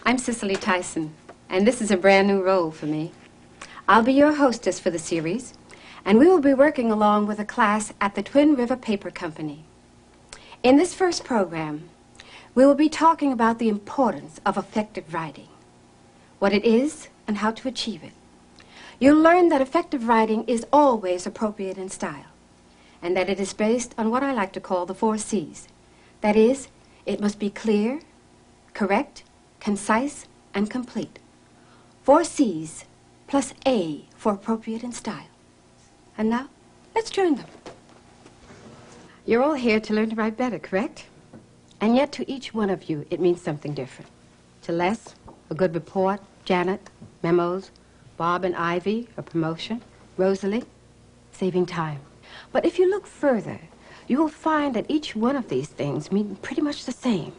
I'm Cicely Tyson, and this is a brand new role for me. I'll be your hostess for the series, and we will be working along with a class at the Twin River Paper Company. In this first program, we will be talking about the importance of effective writing, what it is and how to achieve it. You'll learn that effective writing is always appropriate in style, and that it is based on what I like to call the 4 C's. That is, it must be clear, correct, concise, and complete. 4 C's plus A for appropriate in style. And now, let's join them. You're all here to learn to write better, correct? And yet to each one of you, it means something different. To Les, a good report. Janet, memos. Bob and Ivy, a promotion. Rosalie, saving time. But if you look further, you will find that each one of these things mean pretty much the same.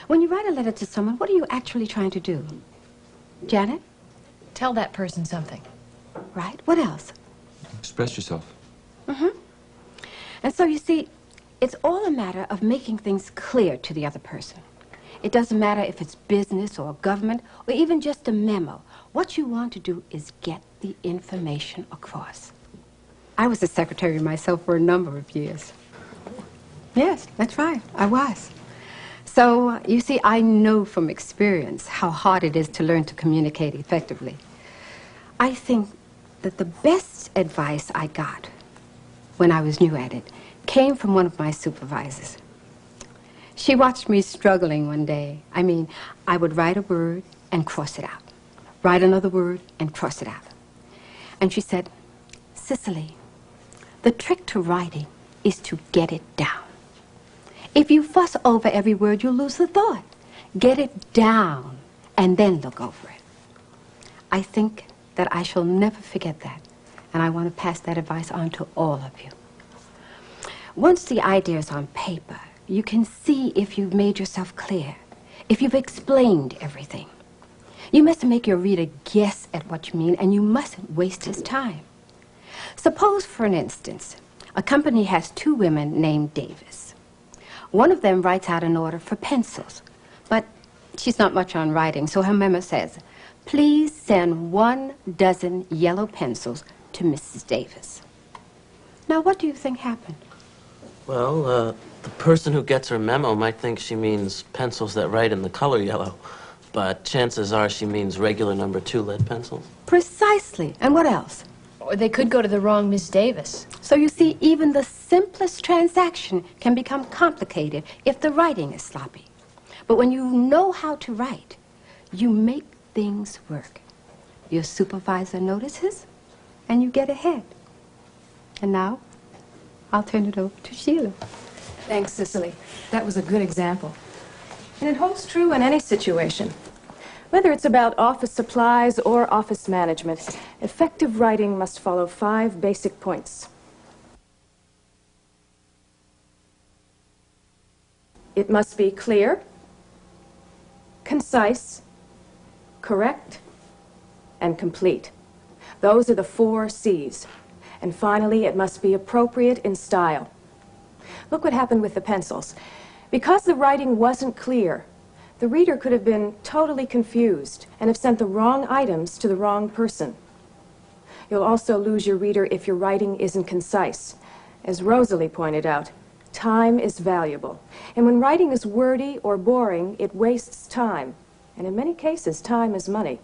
When you write a letter to someone, what are you actually trying to do? Janet? Tell that person something. Right. What else? Express yourself. Mm-hmm. And so, you see, it's all a matter of making things clear to the other person. It doesn't matter if it's business or government or even just a memo. What you want to do is get the information across. I was a secretary myself for a number of years. Yes, that's right. I was. So, you see, I know from experience how hard it is to learn to communicate effectively. I think that the best advice I got when I was new at it came from one of my supervisors. She watched me struggling one day. I mean, I would write a word and cross it out. Write another word and cross it out. And she said, Cicely, the trick to writing is to get it down. If you fuss over every word, you'll lose the thought. Get it down and then look over it. I think that I shall never forget that, and I want to pass that advice on to all of you. Once the idea is on paper, you can see if you've made yourself clear, if you've explained everything. You mustn't make your reader guess at what you mean, and you mustn't waste his time. Suppose, for an instance, a company has 2 women named Davis. One of them writes out an order for pencils, but she's not much on writing, so her memo says, please send 1 dozen yellow pencils to Mrs. Davis. Now, what do you think happened? Well, the person who gets her memo might think she means pencils that write in the color yellow, but chances are she means regular number 2 lead pencils. Precisely. And what else? Or they could go to the wrong Miss Davis. So you see, even the simplest transaction can become complicated if the writing is sloppy. But when you know how to write, you make things work. Your supervisor notices, and you get ahead. And now, I'll turn it over to Sheila. Thanks, Cicely. That was a good example. And it holds true in any situation. Whether it's about office supplies or office management, effective writing must follow 5 basic points. It must be clear, concise, correct, and complete. Those are the 4 C's. And finally, it must be appropriate in style. Look what happened with the pencils. Because the writing wasn't clear, the reader could have been totally confused and have sent the wrong items to the wrong person. You'll also lose your reader if your writing isn't concise. As Rosalie pointed out, time is valuable. And when writing is wordy or boring, it wastes time. And in many cases, time is money.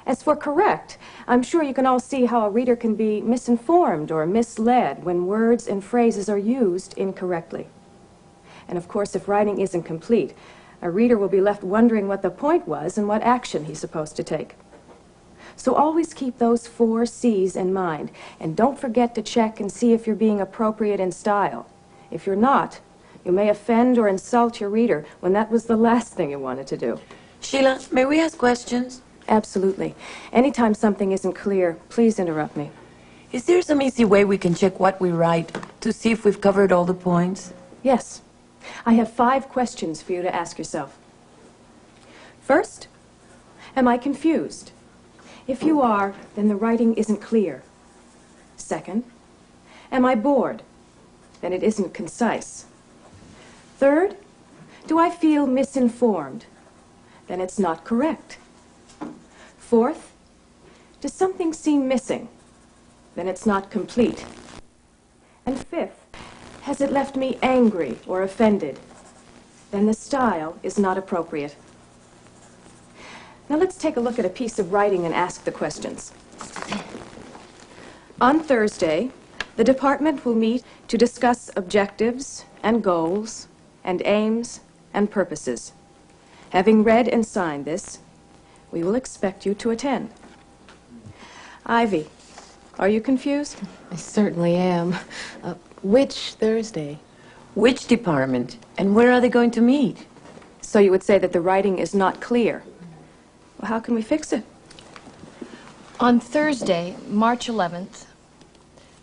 As for correct, I'm sure you can all see how a reader can be misinformed or misled when words and phrases are used incorrectly. And of course, if writing isn't complete, a reader will be left wondering what the point was and what action he's supposed to take. So always keep those 4 C's in mind, and don't forget to check and see if you're being appropriate in style. If you're not, you may offend or insult your reader when that was the last thing you wanted to do. Sheila, may we ask questions? Absolutely. Anytime something isn't clear, please interrupt me. Is there some easy way we can check what we write to see if we've covered all the points? Yes. I have 5 questions for you to ask yourself. First, am I confused? If you are, then the writing isn't clear. Second, am I bored? Then it isn't concise. Third, do I feel misinformed? Then it's not correct. Fourth, does something seem missing? Then it's not complete. And fifth, has it left me angry or offended? Then the style is not appropriate. Now let's take a look at a piece of writing and ask the questions. On Thursday, the department will meet to discuss objectives and goals and aims and purposes. Having read and signed this, we will expect you to attend. Ivy, are you confused? I certainly am. Which Thursday? Which department? And where are they going to meet? So you would say that the writing is not clear. Well, how can we fix it? On Thursday, March 11th,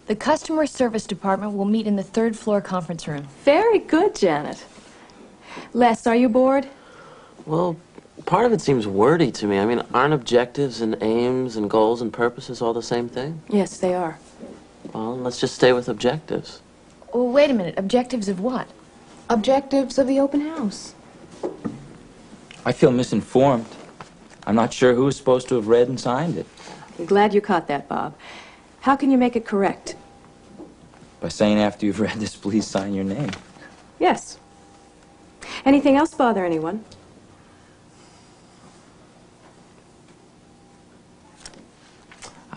the Customer Service Department will meet in the third floor conference room. Very good, Janet. Les, are you bored? Well, part of it seems wordy to me. I mean, aren't objectives and aims and goals and purposes all the same thing? Yes, they are. Well, let's just stay with objectives. Oh, wait a minute. Objectives of what? Objectives of the open house. I feel misinformed. I'm not sure who is supposed to have read and signed it. I'm glad you caught that, Bob. How can you make it correct? By saying after you've read this, please sign your name. Yes. Anything else bother anyone?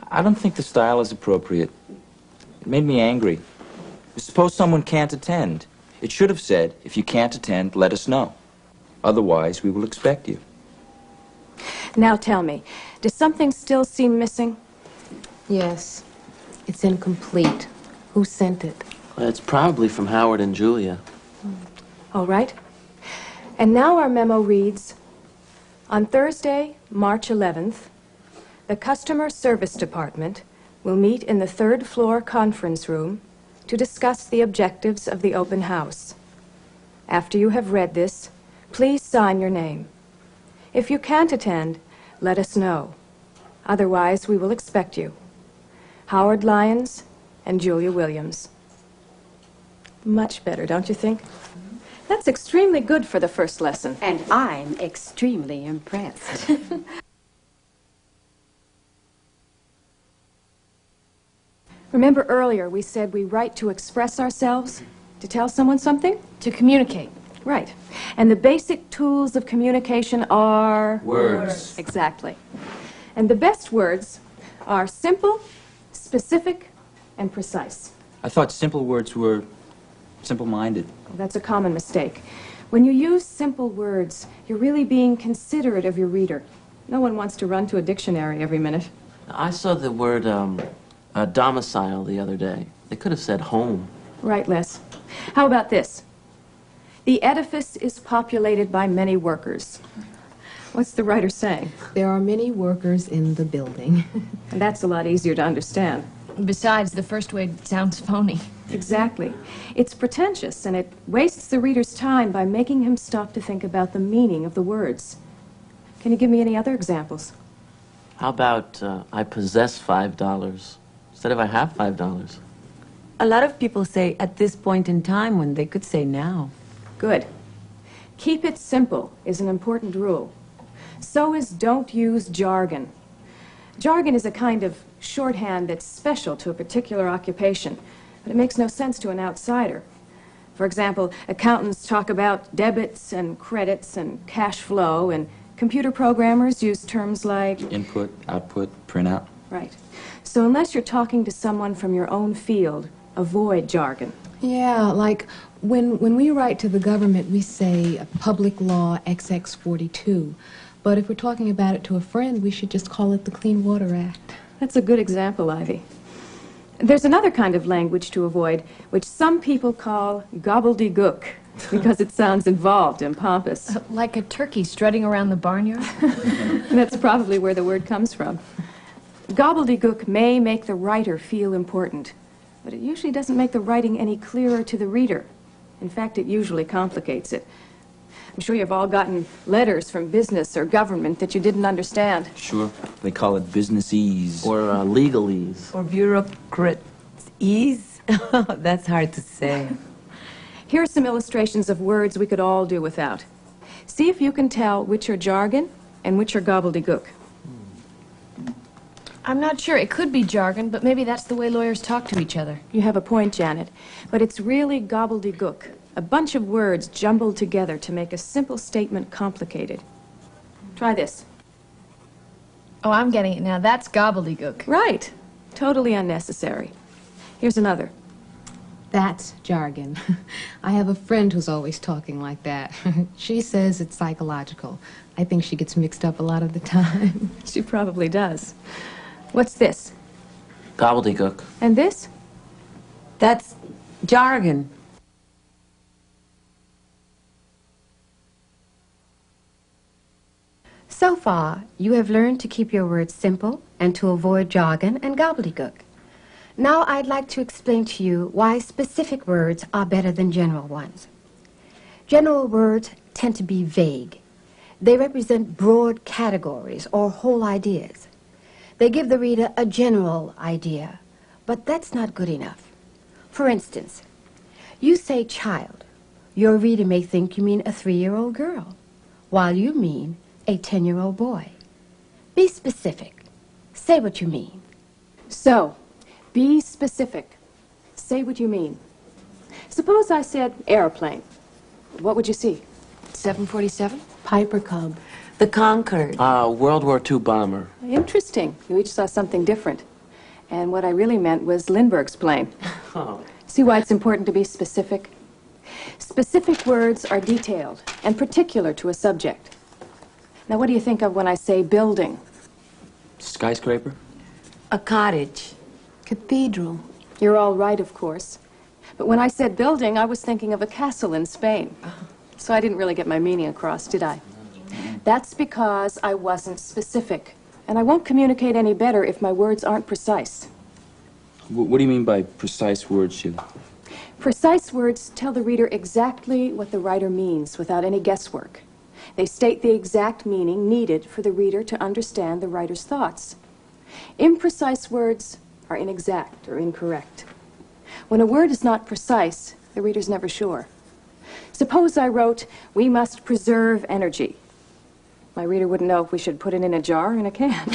I don't think the style is appropriate. It made me angry. Suppose someone can't attend. It should have said, if you can't attend, let us know. Otherwise, we will expect you. Now tell me, does something still seem missing? Yes. It's incomplete. Who sent it? It's probably from Howard and Julia. All right. And now our memo reads, on Thursday, March 11th, the Customer Service Department will meet in the third floor conference room to discuss the objectives of the open house. After you have read this, please sign your name. If you can't attend, let us know. Otherwise, we will expect you. Howard Lyons and Julia Williams. Much better, don't you think? That's extremely good for the first lesson. And I'm extremely impressed. Remember earlier we said we write to express ourselves? To tell someone something? To communicate. Right. And the basic tools of communication are? Words. Exactly. And the best words are simple, specific, and precise. I thought simple words were simple-minded. Well, that's a common mistake. When you use simple words, you're really being considerate of your reader. No one wants to run to a dictionary every minute. I saw the word domicile the other day. They could have said home. Right, Les. How about this? The edifice is populated by many workers. What's the writer saying? There are many workers in the building. And that's a lot easier to understand. Besides, the first way sounds phony. Exactly. It's pretentious, and it wastes the reader's time by making him stop to think about the meaning of the words. Can you give me any other examples? How about I possess $5 instead of I have $5? A lot of people say at this point in time when they could say now. Good. Keep it simple is an important rule. So is don't use jargon. Jargon is a kind of shorthand that's special to a particular occupation, but it makes no sense to an outsider. For example, accountants talk about debits and credits and cash flow, and computer programmers use terms like Input, output, printout. Right. So unless you're talking to someone from your own field, avoid jargon. Yeah, like when we write to the government, we say Public Law XX42. But if we're talking about it to a friend, we should just call it the Clean Water Act. That's a good example, Ivy. There's another kind of language to avoid, which some people call gobbledygook, because it sounds involved and pompous. Like a turkey strutting around the barnyard? That's probably where the word comes from. Gobbledygook may make the writer feel important, but it usually doesn't make the writing any clearer to the reader. In fact, it usually complicates it. I'm sure you've all gotten letters from business or government that you didn't understand. Sure. They call it businessese. Or legalese. Or bureaucrat's ease? That's hard to say. Here are some illustrations of words we could all do without. See if you can tell which are jargon and which are gobbledygook. I'm not sure. It could be jargon, but maybe that's the way lawyers talk to each other. You have a point, Janet, but it's really gobbledygook. A bunch of words jumbled together to make a simple statement complicated. Try this. Oh, I'm getting it now. That's gobbledygook. Right. Totally unnecessary. Here's another. That's jargon. I have a friend who's always talking like that. She says it's psychological. I think she gets mixed up a lot of the time. She probably does. What's this? Gobbledygook. And this? That's jargon. So far, you have learned to keep your words simple and to avoid jargon and gobbledygook. Now I'd like to explain to you why specific words are better than general ones. General words tend to be vague. They represent broad categories or whole ideas. They give the reader a general idea, but that's not good enough. For instance, you say child. Your reader may think you mean a 3-year-old girl, while you mean a 10-year-old boy. Be specific. Say what you mean. So, be specific. Say what you mean. Suppose I said airplane. What would you see? 747? Piper Cub. The Concorde. World War II bomber. Interesting. You each saw something different. And what I really meant was Lindbergh's plane. Oh. See why it's important to be specific? Specific words are detailed and particular to a subject. Now, what do you think of when I say building? Skyscraper? A cottage. Cathedral. You're all right, of course. But when I said building, I was thinking of a castle in Spain. So I didn't really get my meaning across, did I? That's because I wasn't specific. And I won't communicate any better if my words aren't precise. What do you mean by precise words, Sheila? Precise words tell the reader exactly what the writer means without any guesswork. They state the exact meaning needed for the reader to understand the writer's thoughts. Imprecise words are inexact or incorrect. When a word is not precise, the reader's never sure. Suppose I wrote, "We must preserve energy." My reader wouldn't know if we should put it in a jar or in a can.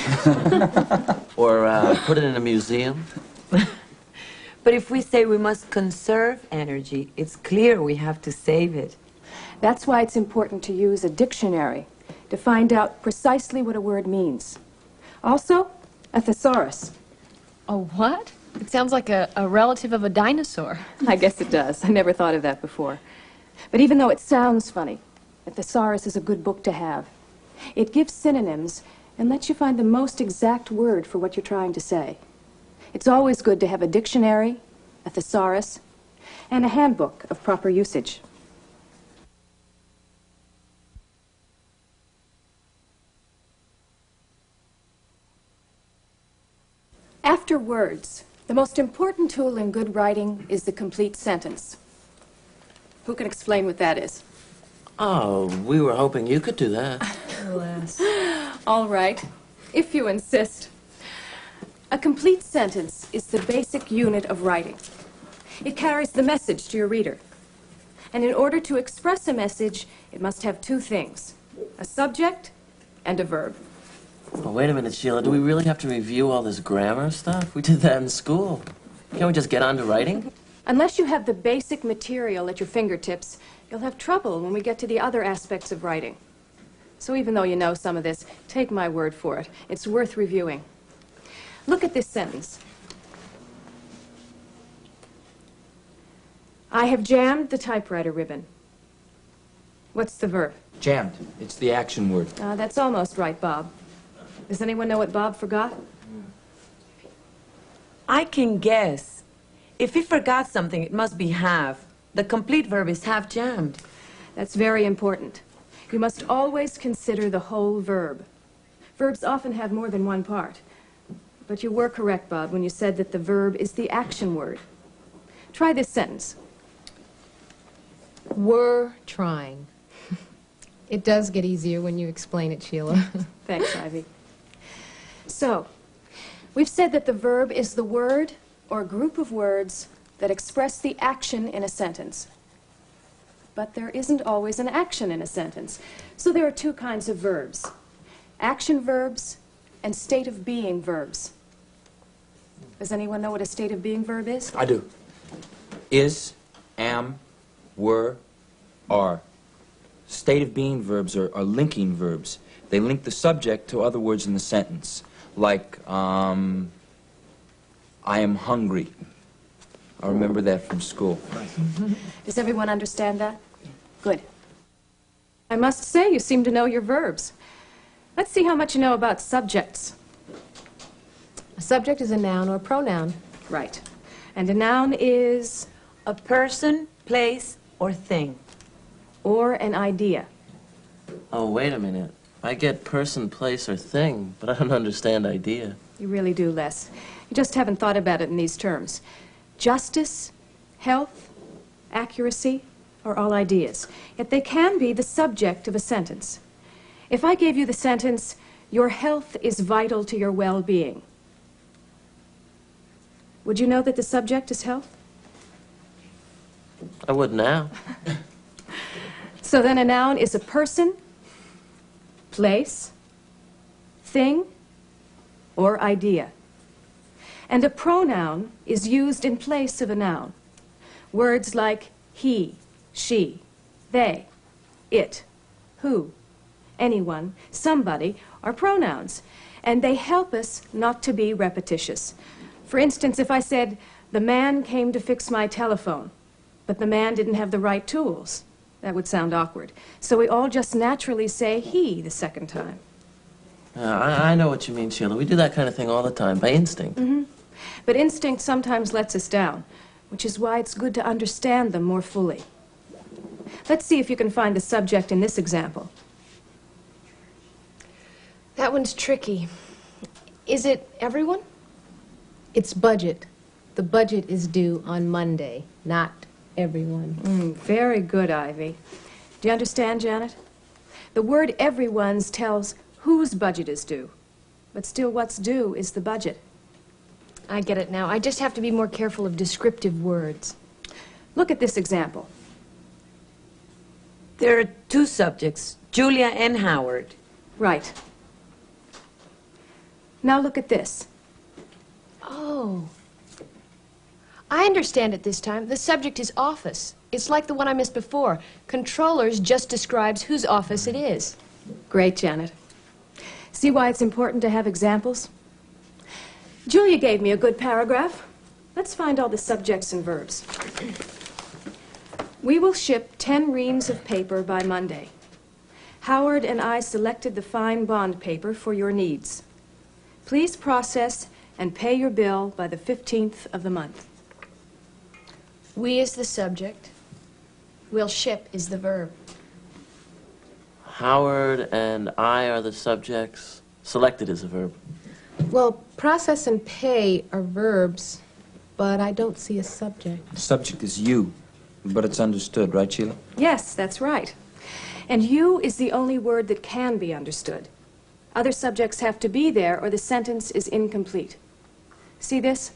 Or put it in a museum. But if we say we must conserve energy, it's clear we have to save it. That's why it's important to use a dictionary to find out precisely what a word means. Also, a thesaurus. A what? It sounds like a relative of a dinosaur. I guess it does. I never thought of that before. But even though it sounds funny, a thesaurus is a good book to have. It gives synonyms and lets you find the most exact word for what you're trying to say. It's always good to have a dictionary, a thesaurus, and a handbook of proper usage. After words, the most important tool in good writing is the complete sentence. Who can explain what that is? Oh, we were hoping you could do that. Alas. All right, if you insist. A complete sentence is the basic unit of writing. It carries the message to your reader. And in order to express a message, it must have two things, a subject and a verb. Oh, wait a minute, Sheila. Do we really have to review all this grammar stuff? We did that in school. Can't we just get on to writing? Unless you have the basic material at your fingertips, you'll have trouble when we get to the other aspects of writing. So even though you know some of this, take my word for it. It's worth reviewing. Look at this sentence. I have jammed the typewriter ribbon. What's the verb? Jammed. It's the action word. That's almost right, Bob. Does anyone know what Bob forgot? I can guess. If he forgot something, it must be have. The complete verb is have jammed. That's very important. You must always consider the whole verb. Verbs often have more than one part. But you were correct, Bob, when you said that the verb is the action word. Try this sentence. Were trying. It does get easier when you explain it, Sheila. Thanks, Ivy. So, we've said that the verb is the word or group of words that express the action in a sentence. but there isn't always an action in a sentence. So there are two kinds of verbs: action verbs and state of being verbs. Does anyone know what a state of being verb is? I do. Is, am, were, are. State of being verbs are linking verbs. They link the subject to other words in the sentence. Like, I am hungry. I remember that from school. Does everyone understand that? Good. I must say, you seem to know your verbs. Let's see how much you know about subjects. A subject is a noun or a pronoun. Right. And a noun is... A person, place, or thing. or an idea. Oh, wait a minute. I get person, place, or thing, but I don't understand idea. You really do, Les. You just haven't thought about it in these terms. Justice, health, accuracy are all ideas, yet they can be the subject of a sentence. If I gave you the sentence, "Your health is vital to your well-being," would you know that the subject is health? I would now. So then a noun is a person, place, thing, or idea. And a pronoun is used in place of a noun. Words like he, she, they, it, who, anyone, somebody are pronouns, and they help us not to be repetitious. For instance, if I said, "The man came to fix my telephone," but the man didn't have the right tools, that would sound awkward. So we all just naturally say he the second time. I know what you mean, Sheila. We do that kind of thing all the time, by instinct. But instinct sometimes lets us down, which is why it's good to understand them more fully. Let's see if you can find the subject in this example. That one's tricky. Is it everyone? It's budget. The budget is due on Monday, not everyone. Very good, Ivy. Do you understand, Janet? The word everyone's tells whose budget is due, but still what's due is the budget. I get it now. I just have to be more careful of descriptive words. Look at this example. There are two subjects, Julia and Howard. Right. Now look at this. Oh. I understand it this time. The subject is office. It's like the one I missed before. Controllers just describes whose office it is. Great, Janet. See why it's important to have examples? Julia gave me a good paragraph. Let's find all the subjects and verbs. We will ship 10 reams of paper by Monday. Howard and I selected the fine bond paper for your needs. Please process and pay your bill by the 15th of the month. We is the subject. Will ship is the verb. Howard and I are the subjects. Selected is a verb. Well, process and pay are verbs, but I don't see a subject. The subject is you, but it's understood, right, Sheila? Yes, that's right. And you is the only word that can be understood. Other subjects have to be there or the sentence is incomplete. See this?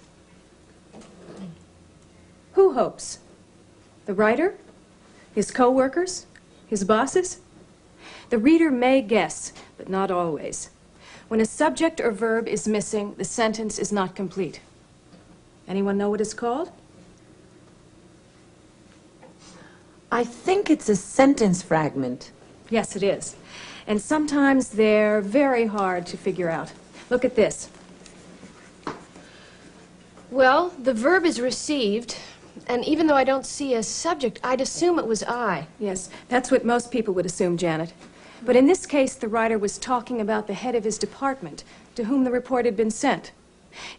Who hopes? The writer? His co-workers? His bosses? The reader may guess, but not always. When a subject or verb is missing, the sentence is not complete. Anyone know what it's called? I think it's a sentence fragment. Yes, it is. And sometimes they're very hard to figure out. Look at this. Well, the verb is received, and even though I don't see a subject, I'd assume it was I. Yes, that's what most people would assume, Janet. But in this case, the writer was talking about the head of his department, to whom the report had been sent.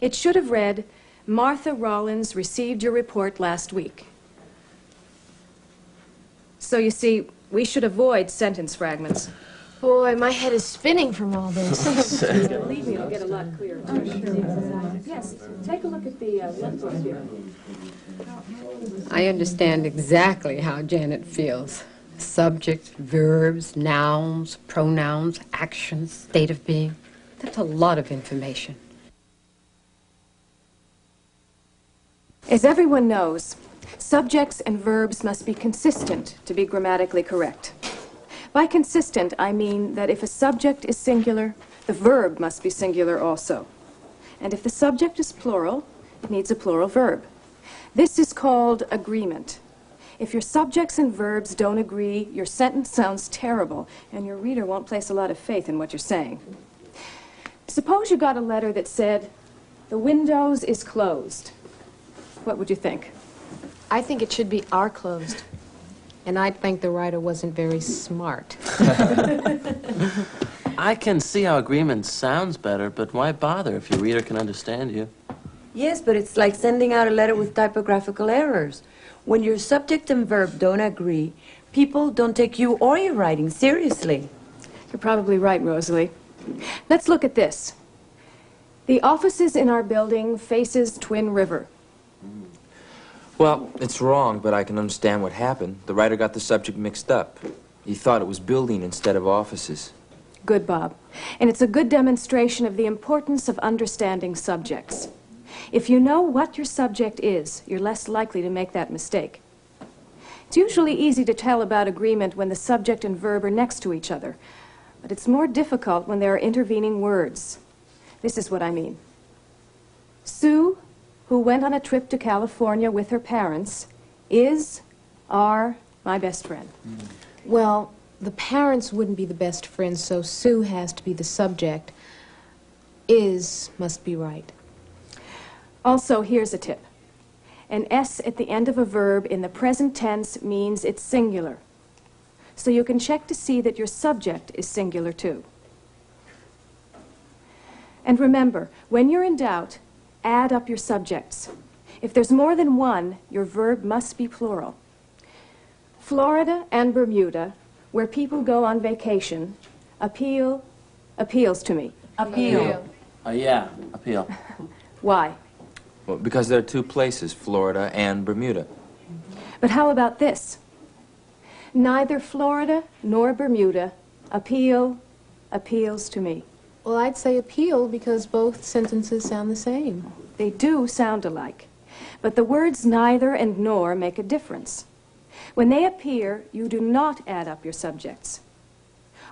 It should have read, "Martha Rollins received your report last week." So you see, we should avoid sentence fragments. Boy, my head is spinning from all this. Believe me, it'll get a lot clearer. Yes, take a look at the workbook here. I understand exactly how Janet feels. Subjects, verbs, nouns, pronouns, actions, state of being. That's a lot of information. As everyone knows, Subjects and verbs must be consistent to be grammatically correct. By consistent, I mean that if a subject is singular, the verb must be singular also. And if the subject is plural, it needs a plural verb. This is called agreement. If your subjects and verbs don't agree, your sentence sounds terrible, and your reader won't place a lot of faith in what you're saying. Suppose you got a letter that said, "The windows is closed." What would you think? I think it should be "are closed." And I think the writer wasn't very smart. I can see how agreement sounds better, but why bother if your reader can understand you? Yes, but it's like sending out a letter with typographical errors. When your subject and verb don't agree, people don't take you or your writing seriously. You're probably right, Rosalie. Let's look at this. The offices in our building faces Twin River. Well, it's wrong, but I can understand what happened. The writer got the subject mixed up. He thought it was building instead of offices. Good, Bob. And it's a good demonstration of the importance of understanding subjects. If you know what your subject is, you're less likely to make that mistake. It's usually easy to tell about agreement when the subject and verb are next to each other, but it's more difficult when there are intervening words. This is what I mean. Sue, who went on a trip to California with her parents, are my best friend. Well, the parents wouldn't be the best friends, so Sue has to be the subject. Must be right. Also, here's a tip. An S at the end of a verb in the present tense means it's singular. So you can check to see that your subject is singular too. And remember, when you're in doubt, add up your subjects. If there's more than one, your verb must be plural. Florida and Bermuda, where people go on vacation, appeals to me. Appeal. Yeah, appeal. Why? Well, because there are two places, Florida and Bermuda. But how about this? Neither Florida nor Bermuda appeals to me. Well, I'd say appeal because both sentences sound the same. They do sound alike, but the words neither and nor make a difference. When they appear, you do not add up your subjects.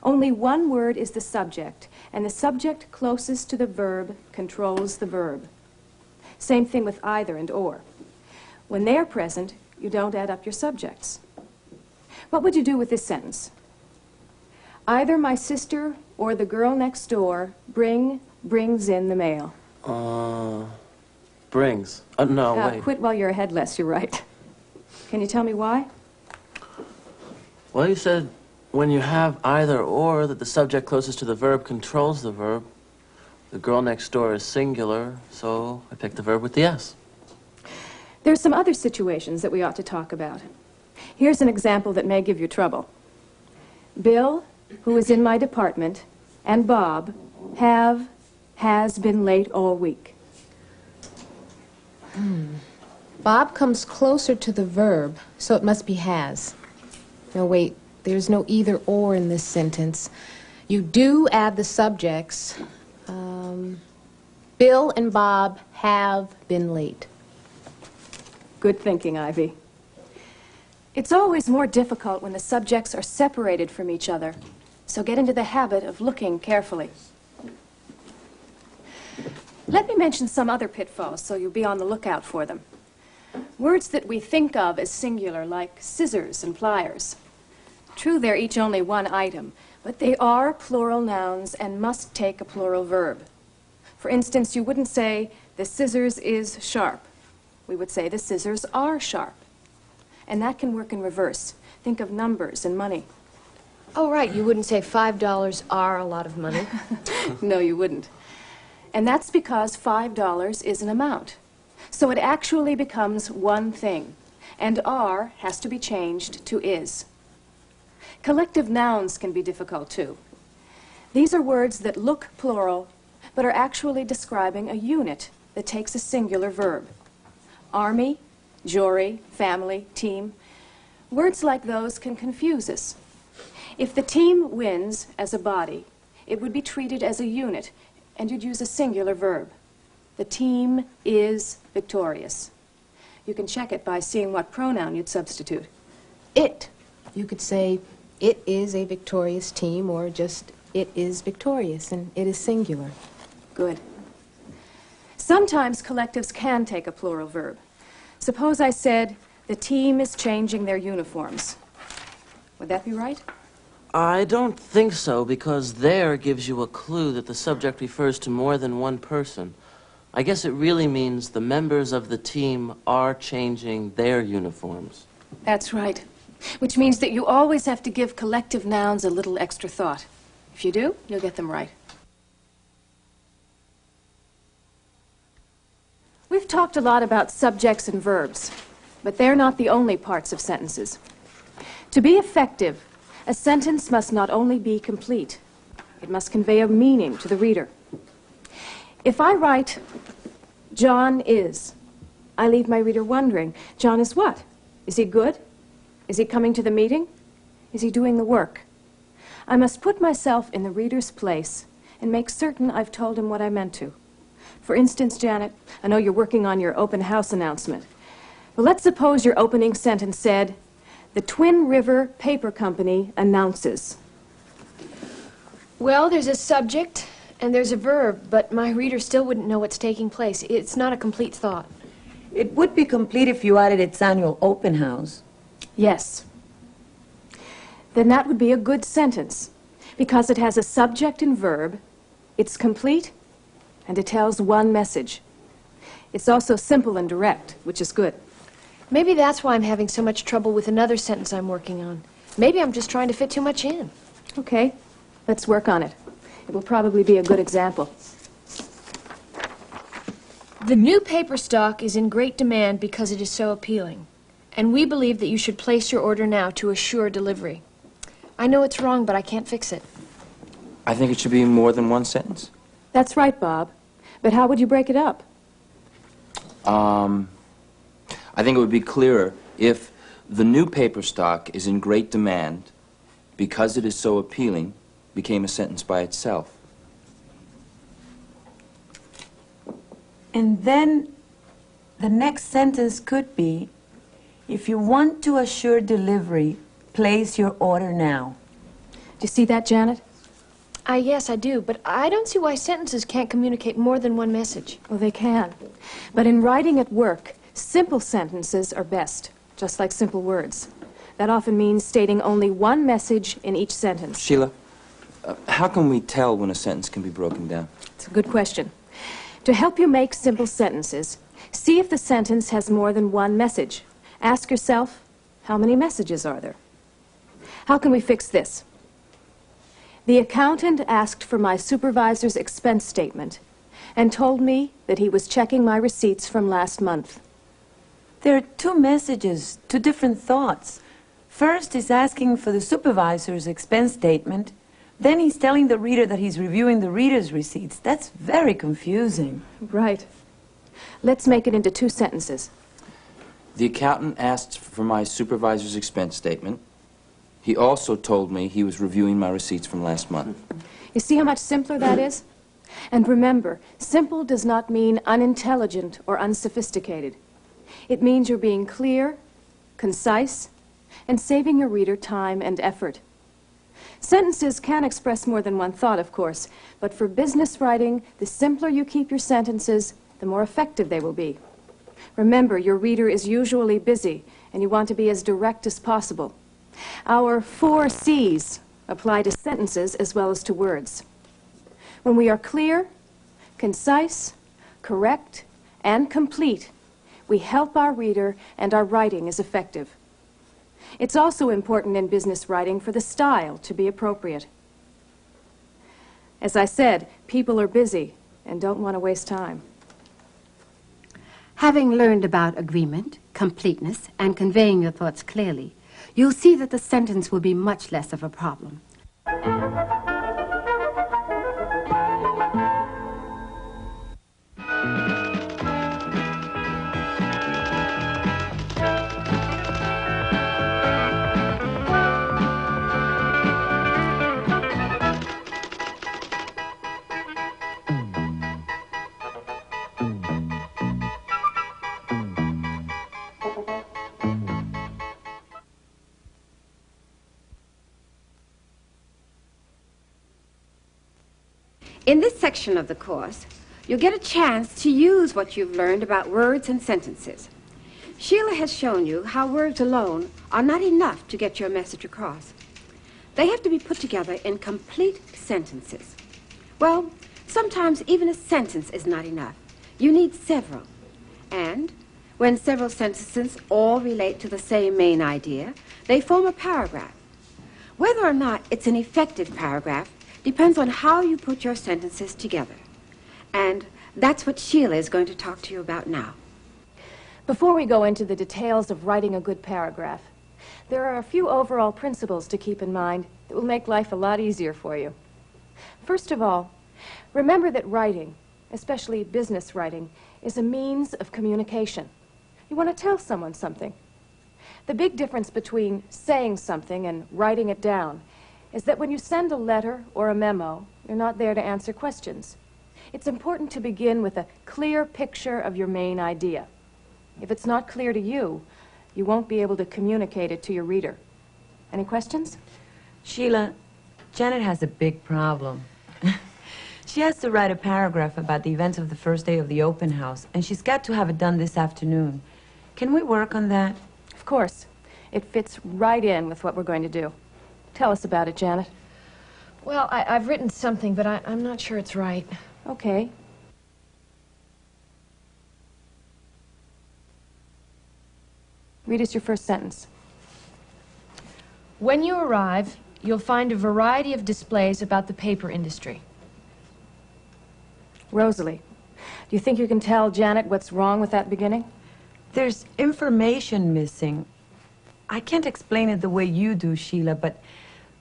Only one word is the subject, and the subject closest to the verb controls the verb. Same thing with either and or. When they are present, you don't add up your subjects. What would you do with this sentence? Either my sister or the girl next door brings in the mail. Brings. No, wait. Quit while you're ahead, Les, you're right. Can you tell me why? Well, you said when you have either or, that the subject closest to the verb controls the verb. The girl next door is singular, so I picked the verb with the S. There's some other situations that we ought to talk about. Here's an example that may give you trouble. Bill, who is in my department, and Bob has been late all week. Bob comes closer to the verb, so it must be has. No, wait, there's no either or in this sentence. You do add the subjects. Bill and Bob have been late. Good thinking, Ivy. It's always more difficult when the subjects are separated from each other, so get into the habit of looking carefully. Let me mention some other pitfalls so you'll be on the lookout for them. Words that we think of as singular, like scissors and pliers. True, they're each only one item, but they are plural nouns and must take a plural verb. For instance, you wouldn't say, the scissors is sharp. We would say, the scissors are sharp. And that can work in reverse. Think of numbers and money. Oh, right, you wouldn't say $5 are a lot of money. No, you wouldn't. And that's because $5 is an amount. So it actually becomes one thing, and are has to be changed to is. Collective nouns can be difficult, too. These are words that look plural, but are actually describing a unit that takes a singular verb. Army, jury, family, team. Words like those can confuse us. If the team wins as a body, it would be treated as a unit, and you'd use a singular verb. The team is victorious. You can check it by seeing what pronoun you'd substitute. It. You could say, it is a victorious team, or just, it is victorious, and it is singular. Good. Sometimes collectives can take a plural verb. Suppose I said, the team is changing their uniforms. Would that be right? I don't think so, because there gives you a clue that the subject refers to more than one person. I guess it really means the members of the team are changing their uniforms. That's right. Which means that you always have to give collective nouns a little extra thought. If you do, you'll get them right. We've talked a lot about subjects and verbs, but they're not the only parts of sentences. To be effective, a sentence must not only be complete, it must convey a meaning to the reader. If I write, John is, I leave my reader wondering, John is what? Is he good? Is he coming to the meeting? Is he doing the work? I must put myself in the reader's place and make certain I've told him what I meant to. For instance, Janet, I know you're working on your open house announcement. But let's suppose your opening sentence said, the Twin River Paper Company announces. Well, there's a subject and there's a verb, but my reader still wouldn't know what's taking place. It's not a complete thought. It would be complete if you added its annual open house. Yes. Then that would be a good sentence, because it has a subject and verb, it's complete, and it tells one message. It's also simple and direct, which is good. Maybe that's why I'm having so much trouble with another sentence I'm working on. Maybe I'm just trying to fit too much in. Okay, let's work on it. It will probably be a good example. The new paper stock is in great demand because it is so appealing. And we believe that you should place your order now to assure delivery. I know it's wrong, but I can't fix it. I think it should be more than one sentence. That's right, Bob. But how would you break it up? I think it would be clearer if the new paper stock is in great demand because it is so appealing became a sentence by itself. And then the next sentence could be, if you want to assure delivery, place your order now. Do you see that, Janet? Yes, I do, but I don't see why sentences can't communicate more than one message. Well, they can. But in writing at work, simple sentences are best, just like simple words. That often means stating only one message in each sentence. Sheila, how can we tell when a sentence can be broken down? It's a good question. To help you make simple sentences, see if the sentence has more than one message. Ask yourself, how many messages are there? How can we fix this? The accountant asked for my supervisor's expense statement and told me that he was checking my receipts from last month. There are two messages, two different thoughts. First is asking for the supervisor's expense statement. Then he's telling the reader that he's reviewing the reader's receipts. That's very confusing. Right. Let's make it into two sentences. The accountant asked for my supervisor's expense statement. He also told me he was reviewing my receipts from last month. You see how much simpler that is? And remember, simple does not mean unintelligent or unsophisticated. It means you're being clear, concise, and saving your reader time and effort. Sentences can express more than one thought, of course, but for business writing, the simpler you keep your sentences, the more effective they will be. Remember, your reader is usually busy, and you want to be as direct as possible. Our 4 C's apply to sentences as well as to words. When we are clear, concise, correct, and complete, we help our reader and our writing is effective. It's also important in business writing for the style to be appropriate. As I said, people are busy and don't want to waste time. Having learned about agreement, completeness, and conveying your thoughts clearly, you'll see that the sentence will be much less of a problem. In this section of the course, you'll get a chance to use what you've learned about words and sentences. Sheila has shown you how words alone are not enough to get your message across. They have to be put together in complete sentences. Well, sometimes even a sentence is not enough. You need several. And when several sentences all relate to the same main idea, they form a paragraph. Whether or not it's an effective paragraph depends on how you put your sentences together. And that's what Sheila is going to talk to you about now. Before we go into the details of writing a good paragraph, there are a few overall principles to keep in mind that will make life a lot easier for you. First of all, remember that writing, especially business writing, is a means of communication. You want to tell someone something. The big difference between saying something and writing it down is that when you send a letter or a memo, you're not there to answer questions. It's important to begin with a clear picture of your main idea. If it's not clear to you, you won't be able to communicate it to your reader. Any questions? Sheila, Janet has a big problem. She has to write a paragraph about the events of the first day of the open house, and she's got to have it done this afternoon. Can we work on that? Of course. It fits right in with what we're going to do. Tell us about it, Janet. Well, I've written something, but I'm not sure it's right. Okay. Read us your first sentence. When you arrive, you'll find a variety of displays about the paper industry. Rosalie, do you think you can tell Janet what's wrong with that beginning? There's information missing. I can't explain it the way you do, Sheila, but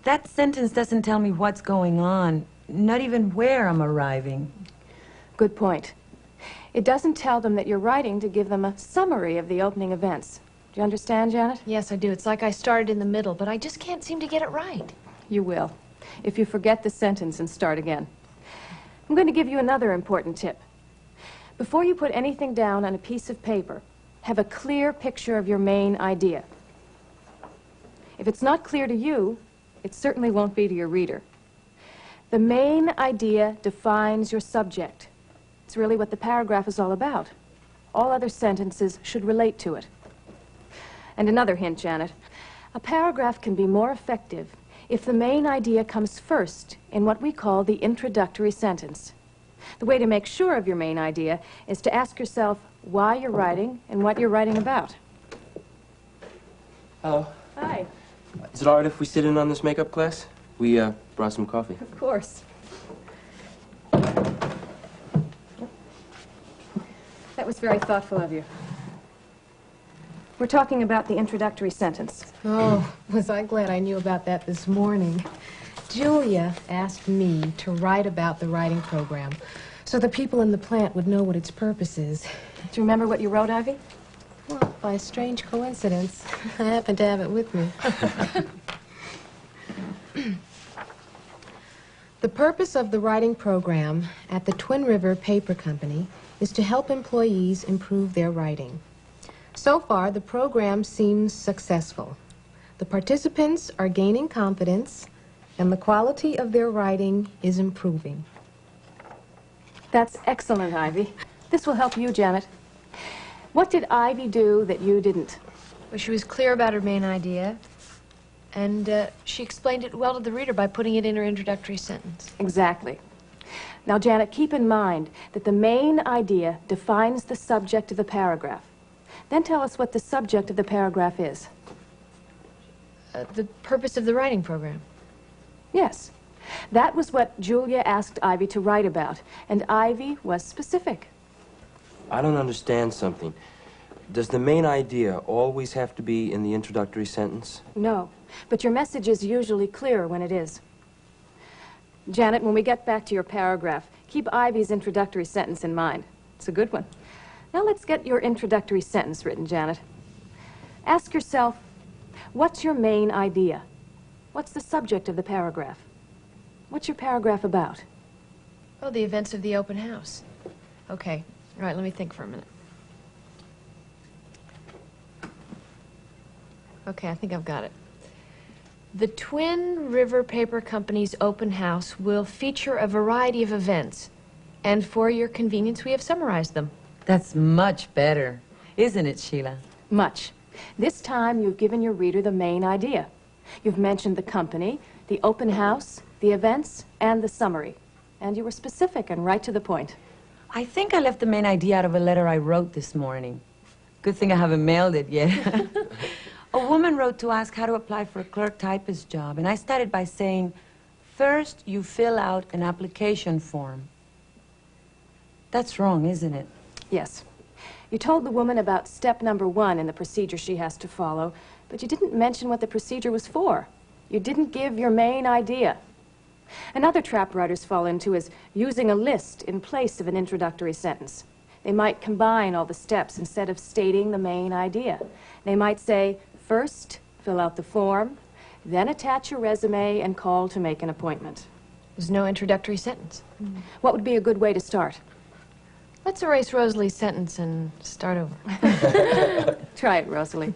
that sentence doesn't tell me what's going on, not even where I'm arriving. Good point. It doesn't tell them that you're writing to give them a summary of the opening events. Do you understand, Janet? Yes, I do. It's like I started in the middle, but I just can't seem to get it right. You will, if you forget the sentence and start again. I'm going to give you another important tip. Before you put anything down on a piece of paper, have a clear picture of your main idea. If it's not clear to you, it certainly won't be to your reader. The main idea defines your subject. It's really what the paragraph is all about. All other sentences should relate to it. And another hint, Janet. A paragraph can be more effective if the main idea comes first in what we call the introductory sentence. The way to make sure of your main idea is to ask yourself why you're writing and what you're writing about. Hello. Hi. Is it all right if we sit in on this makeup class? We brought some coffee. Of course. That was very thoughtful of you. We're talking about the introductory sentence. Oh, was I glad I knew about that this morning. Julia asked me to write about the writing program so the people in the plant would know what its purpose is. Do you remember what you wrote, Ivy? Well, by a strange coincidence, I happen to have it with me. The purpose of the writing program at the Twin River Paper Company is to help employees improve their writing. So far, the program seems successful. The participants are gaining confidence, and the quality of their writing is improving. That's excellent, Ivy. This will help you, Janet. What did Ivy do that you didn't? Well, she was clear about her main idea, and she explained it well to the reader by putting it in her introductory sentence. Exactly. Now, Janet, keep in mind that the main idea defines the subject of the paragraph. Then tell us what the subject of the paragraph is. The purpose of the writing program. Yes. That was what Julia asked Ivy to write about, and Ivy was specific. I don't understand something. Does the main idea always have to be in the introductory sentence? No, but your message is usually clearer when it is. Janet, when we get back to your paragraph, keep Ivy's introductory sentence in mind. It's a good one. Now let's get your introductory sentence written, Janet. Ask yourself, what's your main idea? What's the subject of the paragraph? What's your paragraph about? Oh, the events of the open house. Okay. All right, let me think for a minute. Okay, I think I've got it. The Twin River Paper Company's open house will feature a variety of events, and for your convenience, we have summarized them. That's much better, isn't it, Sheila? Much. This time you've given your reader the main idea. You've mentioned the company, the open house, the events, and the summary. And you were specific and right to the point. I think I left the main idea out of a letter I wrote this morning. Good thing I haven't mailed it yet. A woman wrote to ask how to apply for a clerk typist job, and I started by saying, first you fill out an application form. That's wrong, isn't it? Yes. You told the woman about step number 1 in the procedure she has to follow, but you didn't mention what the procedure was for. You didn't give your main idea. Another trap writers fall into is using a list in place of an introductory sentence. They might combine all the steps instead of stating the main idea. They might say, first, fill out the form, then attach your resume and call to make an appointment. There's no introductory sentence. What would be a good way to start? Let's erase Rosalie's sentence and start over. Try it, Rosalie.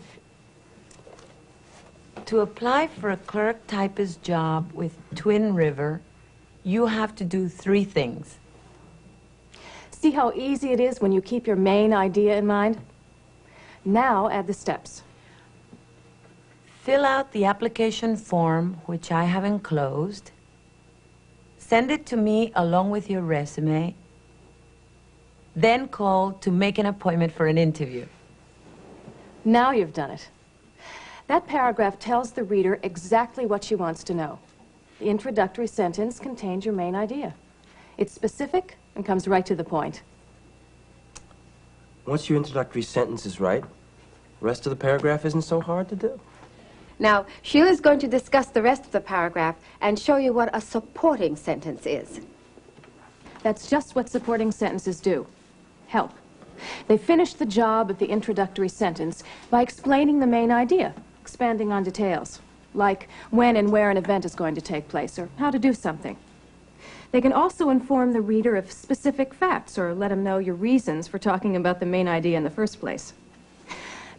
To apply for a clerk typist job with Twin River, you have to do 3 things. See how easy it is when you keep your main idea in mind? Now add the steps. Fill out the application form, which I have enclosed. Send it to me along with your resume. Then call to make an appointment for an interview. Now you've done it. That paragraph tells the reader exactly what she wants to know. The introductory sentence contains your main idea. It's specific and comes right to the point. Once your introductory sentence is right, the rest of the paragraph isn't so hard to do. Now, Sheila's going to discuss the rest of the paragraph and show you what a supporting sentence is. That's just what supporting sentences do. Help. They finish the job of the introductory sentence by explaining the main idea, expanding on details, like when and where an event is going to take place or how to do something. They can also inform the reader of specific facts or let him know your reasons for talking about the main idea in the first place.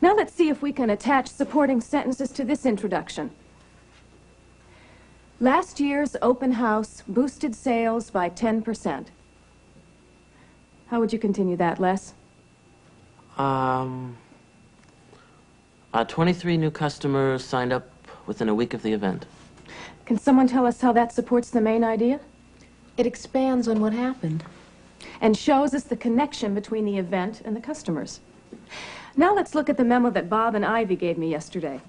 Now let's see if we can attach supporting sentences to this introduction. Last year's open house boosted sales by 10%. How would you continue that, Les? 23 new customers signed up within a week of the event. Can someone tell us how that supports the main idea? It expands on what happened. And shows us the connection between the event and the customers. Now let's look at the memo that Bob and Ivy gave me yesterday.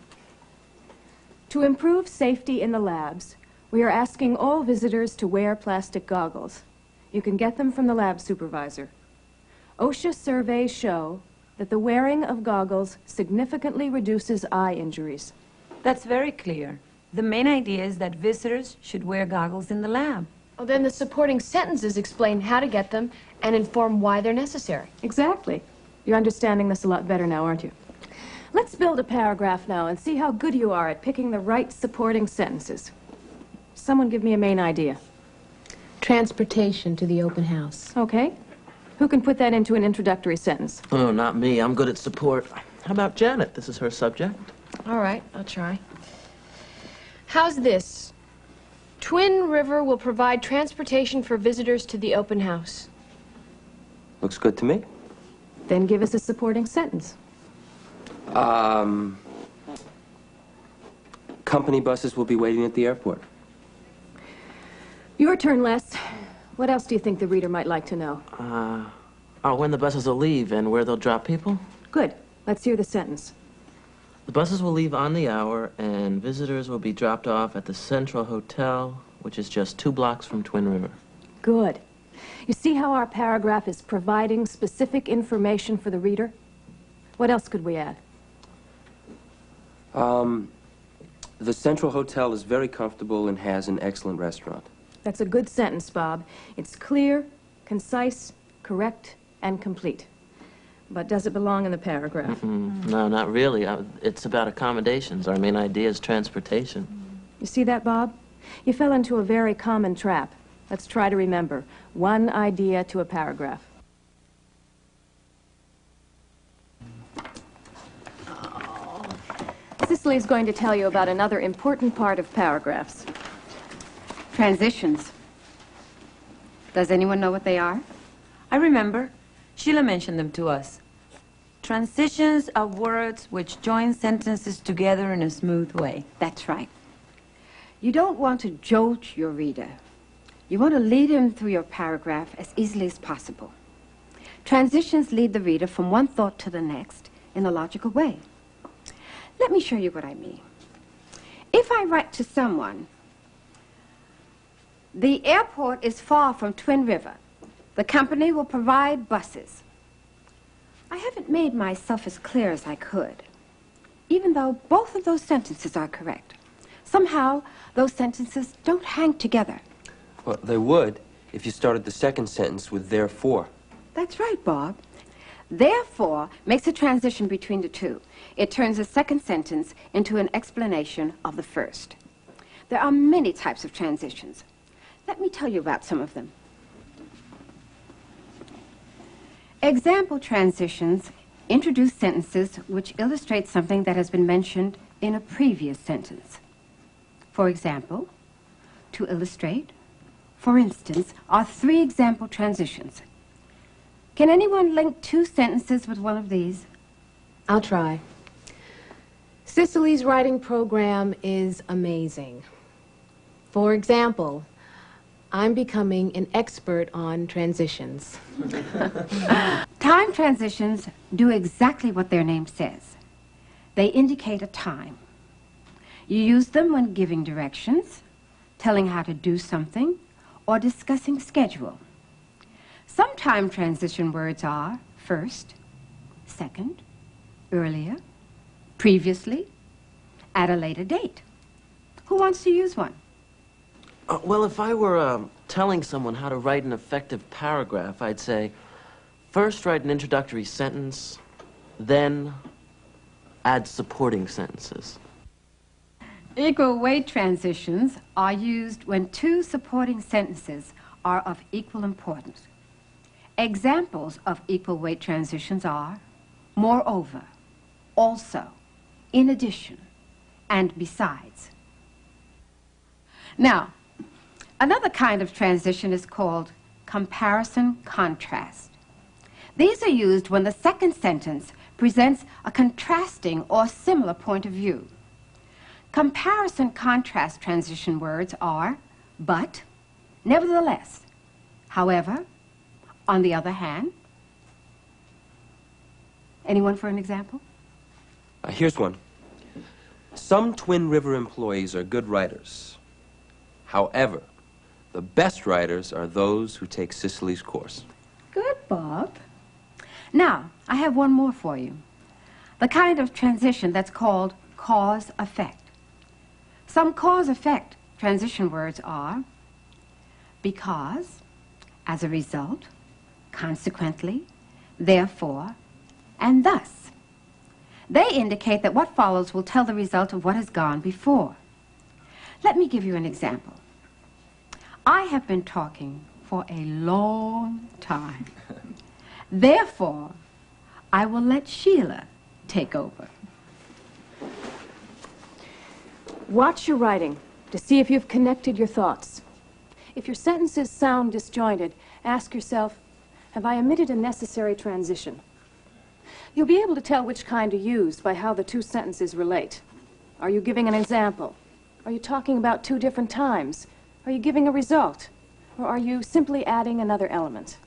To improve safety in the labs, we are asking all visitors to wear plastic goggles. You can get them from the lab supervisor. OSHA surveys show that the wearing of goggles significantly reduces eye injuries. That's very clear. The main idea is that visitors should wear goggles in the lab. Well, then the supporting sentences explain how to get them and inform why they're necessary. Exactly. You're understanding this a lot better now, aren't you? Let's build a paragraph now and see how good you are at picking the right supporting sentences. Someone give me a main idea. Transportation to the open house. Okay. Who can put that into an introductory sentence? Oh, not me. I'm good at support. How about Janet? This is her subject. All right, I'll try. How's this? Twin River will provide transportation for visitors to the open house. Looks good to me. Then give us a supporting sentence. Company buses will be waiting at the airport. Your turn, Les. What else do you think the reader might like to know? When the buses will leave and where they'll drop people. Good. Let's hear the sentence. The buses will leave on the hour, and visitors will be dropped off at the Central Hotel, which is just 2 blocks from Twin River. Good. You see how our paragraph is providing specific information for the reader? What else could we add? The Central Hotel is very comfortable and has an excellent restaurant. That's a good sentence, Bob. It's clear, concise, correct, and complete. But does it belong in the paragraph? No, not really. It's about accommodations. Our main idea is transportation. You see that, Bob? You fell into a very common trap. Let's try to remember. One idea to a paragraph. Cicely's going to tell you about another important part of paragraphs. Transitions. Does anyone know what they are? I remember. Sheila mentioned them to us. Transitions are words which join sentences together in a smooth way. That's right. You don't want to jolt your reader. You want to lead him through your paragraph as easily as possible. Transitions lead the reader from one thought to the next in a logical way. Let me show you what I mean. If I write to someone, the airport is far from Twin River. The company will provide buses. I haven't made myself as clear as I could, even though both of those sentences are correct. Somehow, those sentences don't hang together. Well, they would if you started the second sentence with therefore. That's right, Bob. Therefore makes a transition between the two. It turns the second sentence into an explanation of the first. There are many types of transitions. Let me tell you about some of them. Example transitions introduce sentences which illustrate something that has been mentioned in a previous sentence. For example, to illustrate, for instance, are 3 example transitions. Can anyone link 2 sentences with one of these? I'll try. Cicely's writing program is amazing. For example, I'm becoming an expert on transitions. Time transitions do exactly what their name says. They indicate a time. You use them when giving directions, telling how to do something, or discussing schedule. Some time transition words are first, second, earlier, previously, at a later date. Who wants to use one? Well, if I were telling someone how to write an effective paragraph, I'd say, first write an introductory sentence, then add supporting sentences. Equal weight transitions are used when 2 supporting sentences are of equal importance. Examples of equal weight transitions are moreover, also, in addition, and besides. Now, another kind of transition is called comparison contrast. These are used when the second sentence presents a contrasting or similar point of view. Comparison contrast transition words are but, nevertheless, however, on the other hand. Anyone for an example? Here's one. Some Twin River employees are good writers. However, the best writers are those who take Cicely's course. Good, Bob. Now, I have one more for you. The kind of transition that's called cause-effect. Some cause-effect transition words are because, as a result, consequently, therefore, and thus. They indicate that what follows will tell the result of what has gone before. Let me give you an example. I have been talking for a long time. Therefore, I will let Sheila take over. Watch your writing to see if you've connected your thoughts. If your sentences sound disjointed, ask yourself, have I omitted a necessary transition? You'll be able to tell which kind to use by how the 2 sentences relate. Are you giving an example? Are you talking about 2 different times? Are you giving a result? Or are you simply adding another element?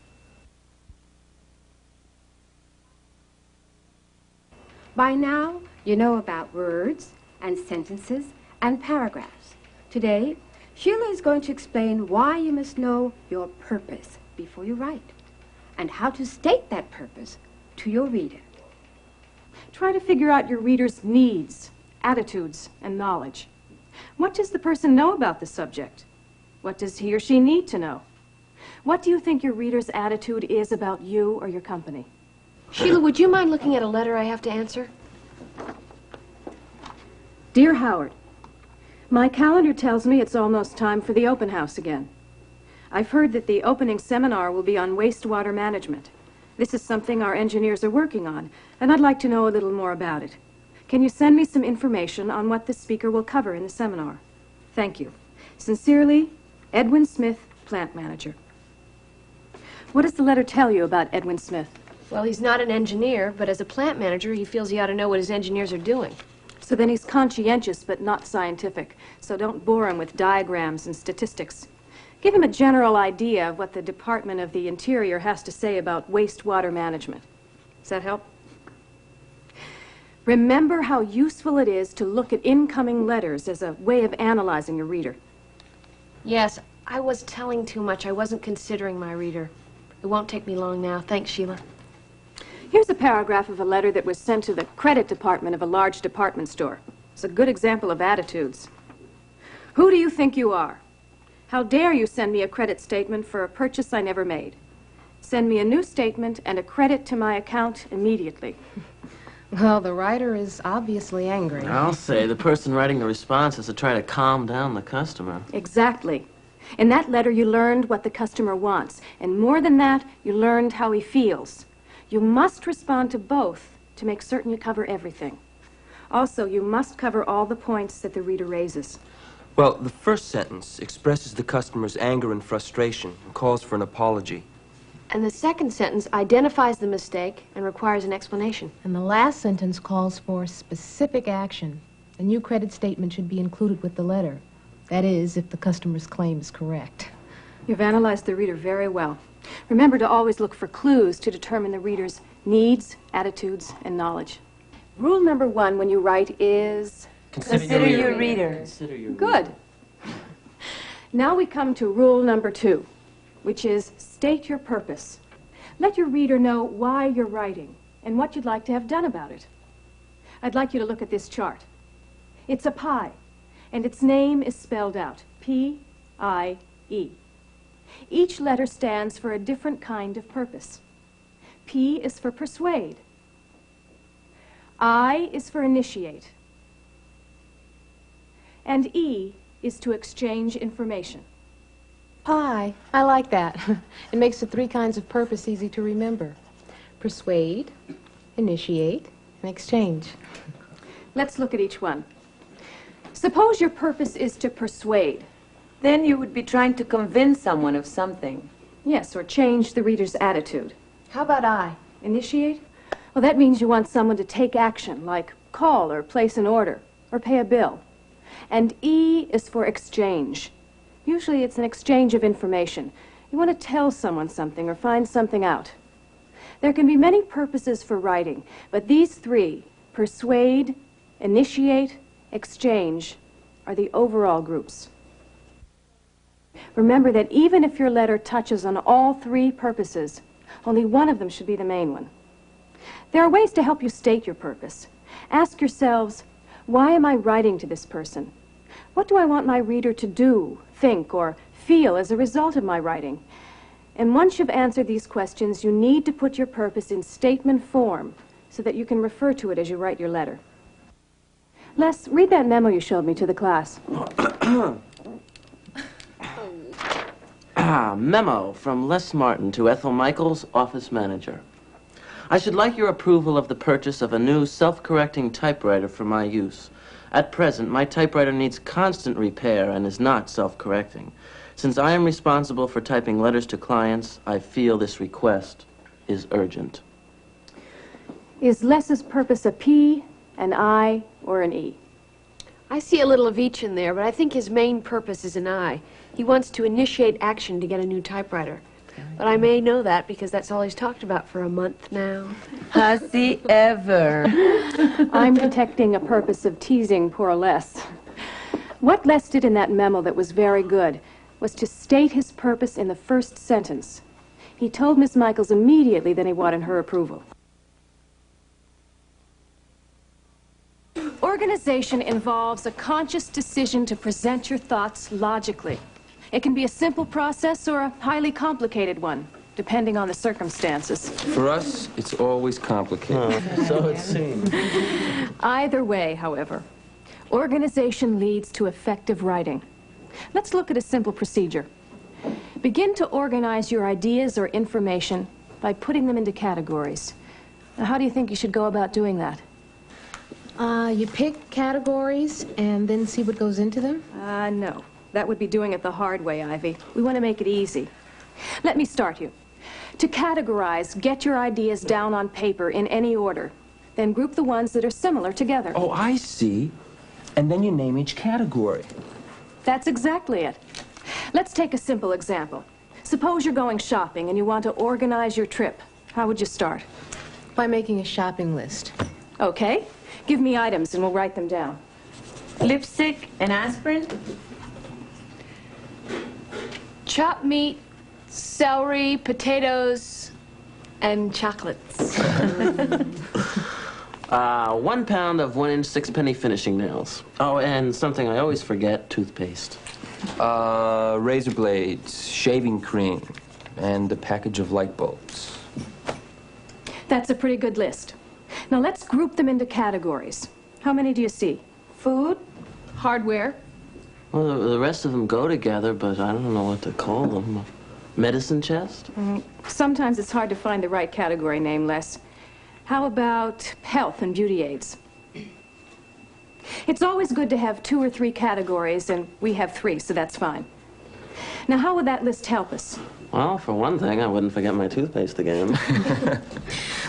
By now, you know about words and sentences and paragraphs. Today, Sheila is going to explain why you must know your purpose before you write, and how to state that purpose to your reader. Try to figure out your reader's needs, attitudes, and knowledge. What does the person know about the subject? What does he or she need to know? What do you think your reader's attitude is about you or your company? Sheila, would you mind looking at a letter I have to answer? Dear Howard, my calendar tells me it's almost time for the open house again. I've heard that the opening seminar will be on wastewater management. This is something our engineers are working on, and I'd like to know a little more about it. Can you send me some information on what the speaker will cover in the seminar? Thank you. Sincerely, Edwin Smith, Plant Manager. What does the letter tell you about Edwin Smith? Well, he's not an engineer, but as a plant manager, he feels he ought to know what his engineers are doing. So then he's conscientious but not scientific. So don't bore him with diagrams and statistics. Give him a general idea of what the Department of the Interior has to say about wastewater management. Does that help? Remember how useful it is to look at incoming letters as a way of analyzing your reader. Yes, I was telling too much. I wasn't considering my reader. It won't take me long now. Thanks, Sheila. Here's a paragraph of a letter that was sent to the credit department of a large department store. It's a good example of attitudes. Who do you think you are? How dare you send me a credit statement for a purchase I never made? Send me a new statement and a credit to my account immediately. Well, the writer is obviously angry. I'll say the person writing the response has to try to calm down the customer. Exactly. In that letter, you learned what the customer wants. And more than that, you learned how he feels. You must respond to both to make certain you cover everything. Also, you must cover all the points that the reader raises. Well, the first sentence expresses the customer's anger and frustration and calls for an apology. And the second sentence identifies the mistake and requires an explanation. And the last sentence calls for specific action. A new credit statement should be included with the letter. That is, if the customer's claim is correct. You've analyzed the reader very well. Remember to always look for clues to determine the reader's needs, attitudes, and knowledge. Rule number 1 when you write is... Consider your reader. Consider your Good. Now we come to rule number 2, which is state your purpose. Let your reader know why you're writing and what you'd like to have done about it. I'd like you to look at this chart. It's a pie, and its name is spelled out, P-I-E. Each letter stands for a different kind of purpose. P is for persuade. I is for initiate. And E is to exchange information. Pie. I like that. It makes the 3 kinds of purpose easy to remember. Persuade, initiate, and exchange. Let's look at each one. Suppose your purpose is to persuade. Then you would be trying to convince someone of something. Yes, or change the reader's attitude. How about I? Initiate? Well, that means you want someone to take action, like call or place an order, or pay a bill. And E is for exchange. Usually it's an exchange of information. You want to tell someone something or find something out. There can be many purposes for writing, but these 3, persuade, initiate, exchange, are the overall groups. Remember that even if your letter touches on all 3 purposes, only one of them should be the main one. There are ways to help you state your purpose. Ask yourselves, why am I writing to this person? What do I want my reader to do, think, or feel as a result of my writing? And once you've answered these questions, you need to put your purpose in statement form so that you can refer to it as you write your letter. Les, read that memo you showed me to the class. Memo from Les Martin to Ethel Michaels, office manager. I should like your approval of the purchase of a new self-correcting typewriter for my use. At present, my typewriter needs constant repair and is not self-correcting. Since I am responsible for typing letters to clients, I feel this request is urgent. Is Les's purpose a P, an I, or an E? I see a little of each in there, but I think his main purpose is an I. He wants to initiate action to get a new typewriter. But I may know that because that's all he's talked about for a month now. Has he ever? I'm detecting a purpose of teasing poor Les. What Les did in that memo that was very good was to state his purpose in the first sentence. He told Miss Michaels immediately that he wanted her approval. Organization involves a conscious decision to present your thoughts logically. It can be a simple process or a highly complicated one, depending on the circumstances. For us, it's always complicated. So it seems. Either way, however, organization leads to effective writing. Let's look at a simple procedure. Begin to organize your ideas or information by putting them into categories. Now, how do you think you should go about doing that? You pick categories and then see what goes into them? No. That would be doing it the hard way, Ivy. We want to make it easy. Let me start you. To categorize, get your ideas down on paper in any order. Then group the ones that are similar together. Oh, I see. And then you name each category. That's exactly it. Let's take a simple example. Suppose you're going shopping and you want to organize your trip. How would you start? By making a shopping list. Okay. Give me items and we'll write them down. Lipstick and aspirin? Chopped meat, celery, potatoes, and chocolates. 1 pound of 1-inch 6-penny finishing nails. Oh, and something I always forget, toothpaste. Razor blades, shaving cream, and a package of light bulbs. That's a pretty good list. Now let's group them into categories. How many do you see? Food, hardware. Well, the rest of them go together, but I don't know what to call them. Medicine chest? Sometimes it's hard to find the right category name, Les. How about health and beauty aids? It's always good to have 2 or 3 categories, and we have 3, so that's fine. Now, how would that list help us? Well, for one thing, I wouldn't forget my toothpaste again.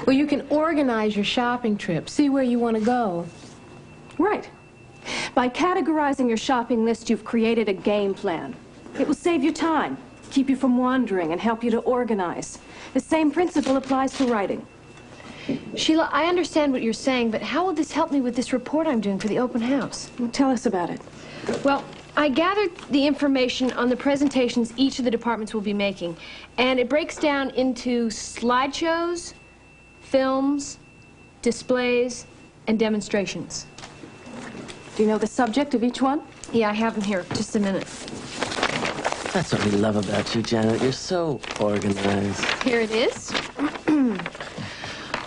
Well, you can organize your shopping trip, see where you want to go. Right. By categorizing your shopping list, you've created a game plan. It will save you time, keep you from wandering, and help you to organize. The same principle applies to writing. Sheila, I understand what you're saying, but how will this help me with this report I'm doing for the open house? Well, tell us about it. Well, I gathered the information on the presentations each of the departments will be making, and it breaks down into slideshows, films, displays, and demonstrations. Do you know the subject of each one? Yeah, I have them here. Just a minute. That's what we love about you, Janet. You're so organized. Here it is.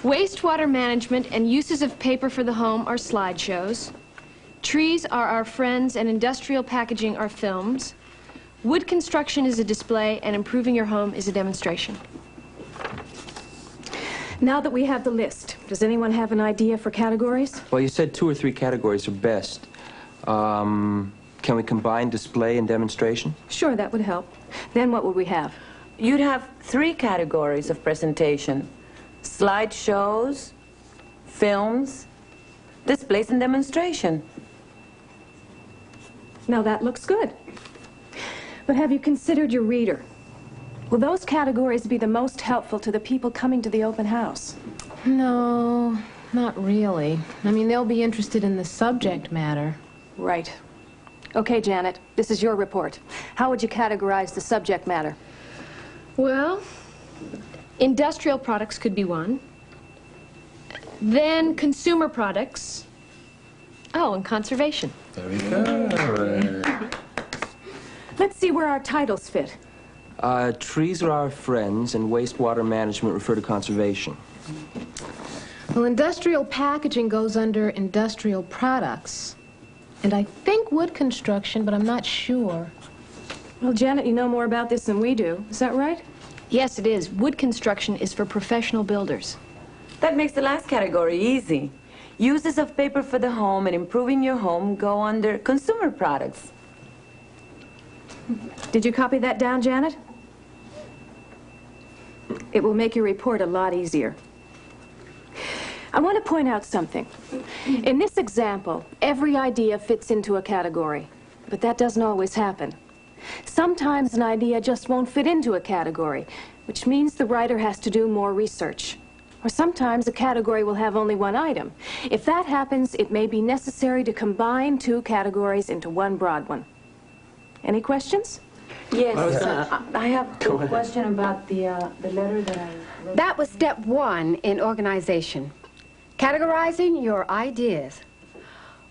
Wastewater management and uses of paper for the home are slideshows. Trees are our friends and industrial packaging are films. Wood construction is a display and improving your home is a demonstration. Now that we have the list, does anyone have an idea for categories? Well, you said 2 or 3 categories are best. Can we combine display and demonstration? Sure, that would help. Then what would we have? You'd have 3 categories of presentation. Slideshows, films, displays and demonstration. Now that looks good. But have you considered your reader? Will those categories be the most helpful to the people coming to the open house? No, not really. I mean, they'll be interested in the subject matter. Right. Okay, Janet, this is your report. How would you categorize the subject matter? Well, industrial products could be one. Then consumer products. Oh, and conservation. Very good. Let's see where our titles fit. Trees are our friends, and wastewater management refer to conservation. Well, industrial packaging goes under industrial products. And I think wood construction, but I'm not sure. Well, Janet, you know more about this than we do. Is that right? Yes, it is. Wood construction is for professional builders. That makes the last category easy. Uses of paper for the home and improving your home go under consumer products. Did you copy that down, Janet? It will make your report a lot easier. I want to point out something. In this example, every idea fits into a category, but that doesn't always happen. Sometimes an idea just won't fit into a category, which means the writer has to do more research. Or sometimes a category will have only one item. If that happens, it may be necessary to combine 2 categories into one broad one. Any questions? Yes, I have a question about the letter that I wrote. That was step 1 in organization. Categorizing your ideas.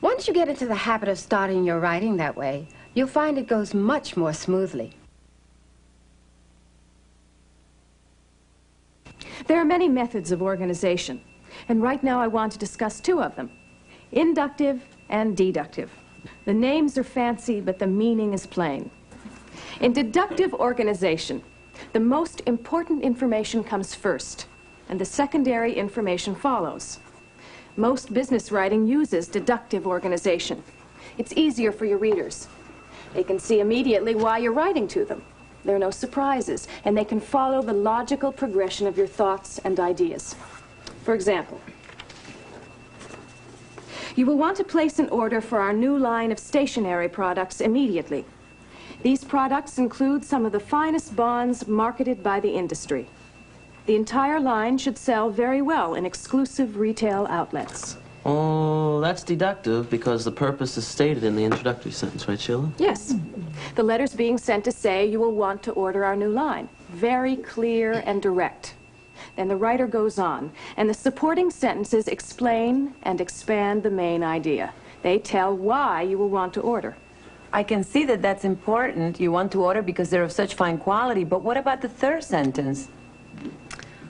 Once you get into the habit of starting your writing that way, you'll find it goes much more smoothly. There are many methods of organization, and right now I want to discuss 2 of them, inductive and deductive. The names are fancy, but the meaning is plain. In deductive organization, the most important information comes first, and the secondary information follows. Most business writing uses deductive organization. It's easier for your readers. They can see immediately why you're writing to them. There are no surprises, and they can follow the logical progression of your thoughts and ideas. For example, you will want to place an order for our new line of stationery products immediately. These products include some of the finest bonds marketed by the industry. The entire line should sell very well in exclusive retail outlets. Oh, that's deductive because the purpose is stated in the introductory sentence, right, Sheila? Yes. The letter's being sent to say you will want to order our new line. Very clear and direct. Then the writer goes on, and the supporting sentences explain and expand the main idea. They tell why you will want to order. I can see that that's important. You want to order because they're of such fine quality, but what about the third sentence?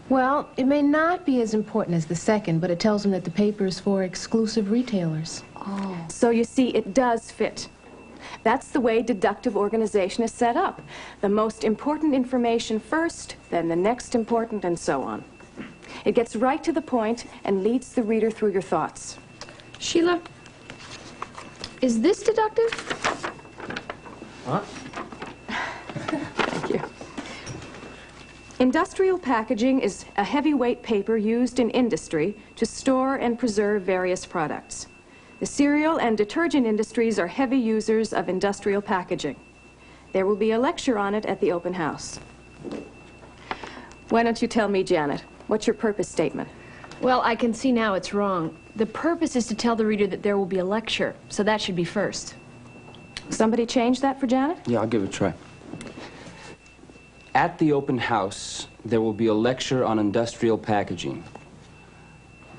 Well, it may not be as important as the second, but it tells them that the paper is for exclusive retailers. Oh. So you see, it does fit. That's the way deductive organization is set up. The most important information first, then the next important, and so on. It gets right to the point and leads the reader through your thoughts. Sheila, is this deductive? What? Thank you. Industrial packaging is a heavyweight paper used in industry to store and preserve various products. The cereal and detergent industries are heavy users of industrial packaging. There will be a lecture on it at the open house. Why don't you tell me, Janet, what's your purpose statement? Well, I can see now it's wrong. The purpose is to tell the reader that there will be a lecture, so that should be first. Somebody change that for Janet? Yeah, I'll give it a try. At the open house, there will be a lecture on industrial packaging.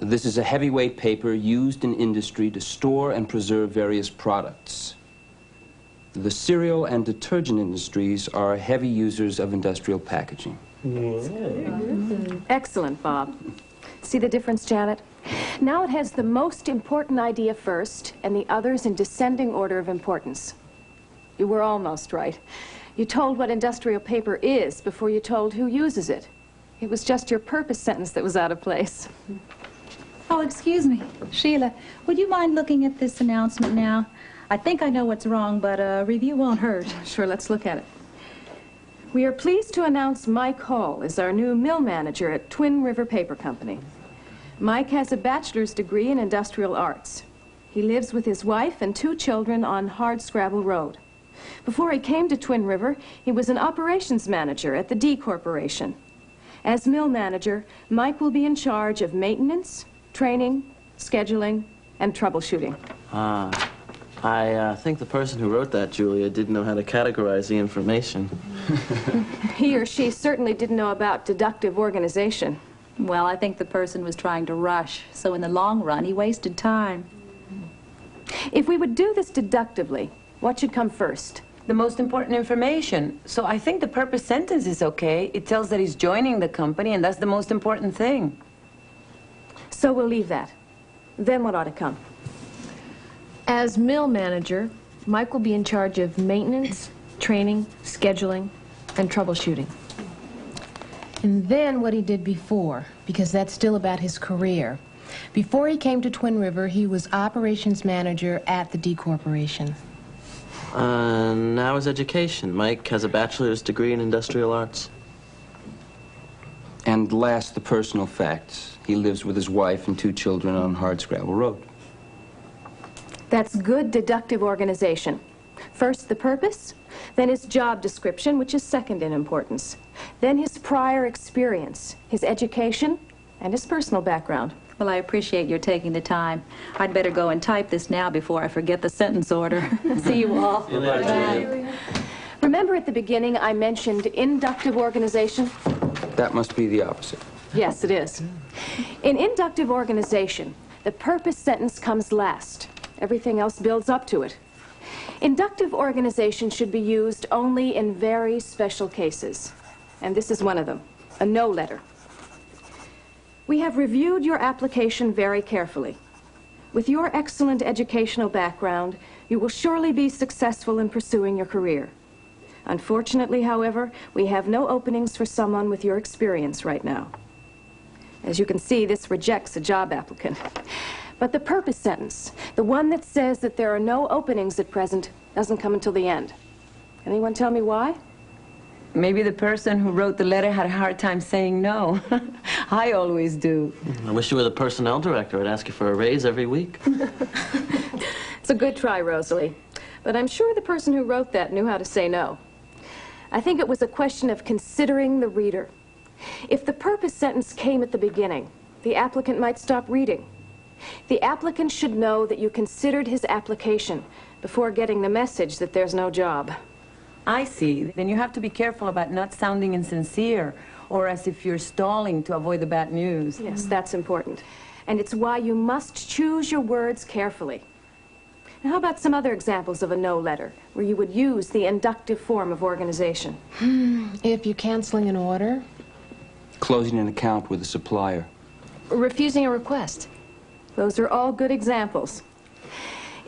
This is a heavyweight paper used in industry to store and preserve various products. The cereal and detergent industries are heavy users of industrial packaging. Excellent, Bob. See the difference, Janet? Now it has the most important idea first and the others in descending order of importance. You were almost right. You told what industrial paper is before you told who uses it. It was just your purpose sentence that was out of place. Oh, excuse me. Sheila, would you mind looking at this announcement now? I think I know what's wrong, but a review won't hurt. Sure, let's look at it. We are pleased to announce Mike Hall as our new mill manager at Twin River Paper Company. Mike has a bachelor's degree in industrial arts. He lives with his wife and 2 children on Hardscrabble Road. Before he came to Twin River, he was an operations manager at the D Corporation. As mill manager, Mike will be in charge of maintenance, training, scheduling, and troubleshooting. I think the person who wrote that, Julia, didn't know how to categorize the information. He or she certainly didn't know about deductive organization. Well, I think the person was trying to rush, so in the long run, he wasted time. If we would do this deductively, what should come first? The most important information. So I think the purpose sentence is okay. It tells that he's joining the company, and that's the most important thing. So we'll leave that. Then what ought to come? As mill manager, Mike will be in charge of maintenance, training, scheduling, and troubleshooting. And then what he did before, because that's still about his career. Before he came to Twin River, he was operations manager at the D Corporation. Now his education. Mike has a bachelor's degree in industrial arts. And last, the personal facts. He lives with his wife and 2 children on Hardscrabble Road. That's good deductive organization. First the purpose, then his job description, which is second in importance. Then his prior experience, his education, and his personal background. Well, I appreciate your taking the time. I'd better go and type this now before I forget the sentence order. See you all. See you later, Julia. Remember at the beginning I mentioned inductive organization? That must be the opposite. Yes, it is. In inductive organization, the purpose sentence comes last. Everything else builds up to it. Inductive organization should be used only in very special cases. And this is one of them, a no letter. We have reviewed your application very carefully. With your excellent educational background, you will surely be successful in pursuing your career. Unfortunately, however, we have no openings for someone with your experience right now. As you can see, this rejects a job applicant. But the purpose sentence, the one that says that there are no openings at present, doesn't come until the end. Anyone tell me why? Maybe the person who wrote the letter had a hard time saying no. I always do. I wish you were the personnel director. I'd ask you for a raise every week. It's a good try, Rosalie. But I'm sure the person who wrote that knew how to say no. I think it was a question of considering the reader. If the purpose sentence came at the beginning, the applicant might stop reading. The applicant should know that you considered his application before getting the message that there's no job. I see. Then you have to be careful about not sounding insincere or as if you're stalling to avoid the bad news. Yes, that's important. And it's why you must choose your words carefully. Now, how about some other examples of a no letter where you would use the inductive form of organization? If you're canceling an order. Closing an account with a supplier. Refusing a request. Those are all good examples.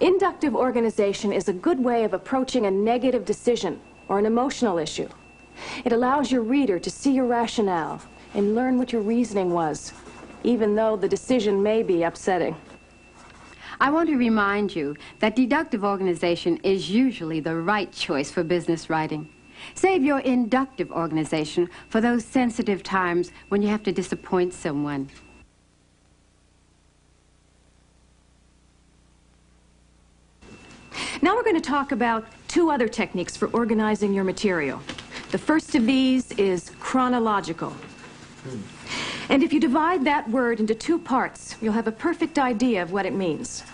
Inductive organization is a good way of approaching a negative decision or an emotional issue. It allows your reader to see your rationale and learn what your reasoning was, even though the decision may be upsetting. I want to remind you that deductive organization is usually the right choice for business writing. Save your inductive organization for those sensitive times when you have to disappoint someone. Now we're going to talk about two other techniques for organizing your material. The first of these is chronological. And if you divide that word into two parts, you'll have a perfect idea of what it means.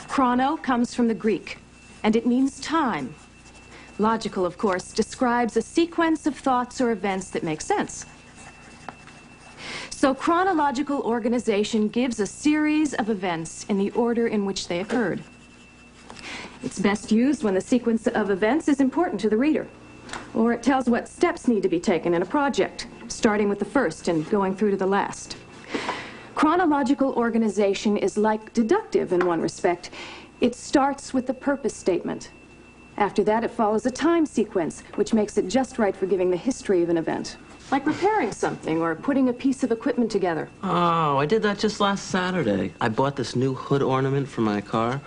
Chrono comes from the Greek, and it means time. Logical, of course, describes a sequence of thoughts or events that make sense. So chronological organization gives a series of events in the order in which they occurred. It's best used when the sequence of events is important to the reader, or it tells what steps need to be taken in a project, starting with the first and going through to the last. Chronological organization is like deductive in one respect. It starts with the purpose statement. After that, it follows a time sequence, which makes it just right for giving the history of an event, like repairing something or putting a piece of equipment together. Oh, I did that just last Saturday. I bought this new hood ornament for my car.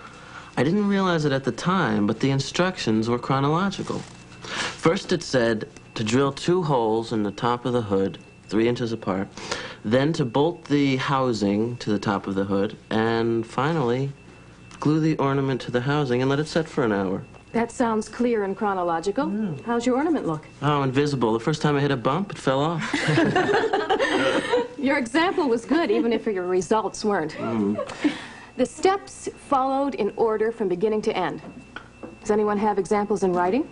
I didn't realize it at the time, but the instructions were chronological. First it said to drill 2 holes in the top of the hood, 3 inches apart, then to bolt the housing to the top of the hood, and finally, glue the ornament to the housing and let it set for an hour. That sounds clear and chronological. How's your ornament look? Oh, invisible. The first time I hit a bump, it fell off. Your example was good, even if your results weren't. The steps followed in order from beginning to end. Does anyone have examples in writing?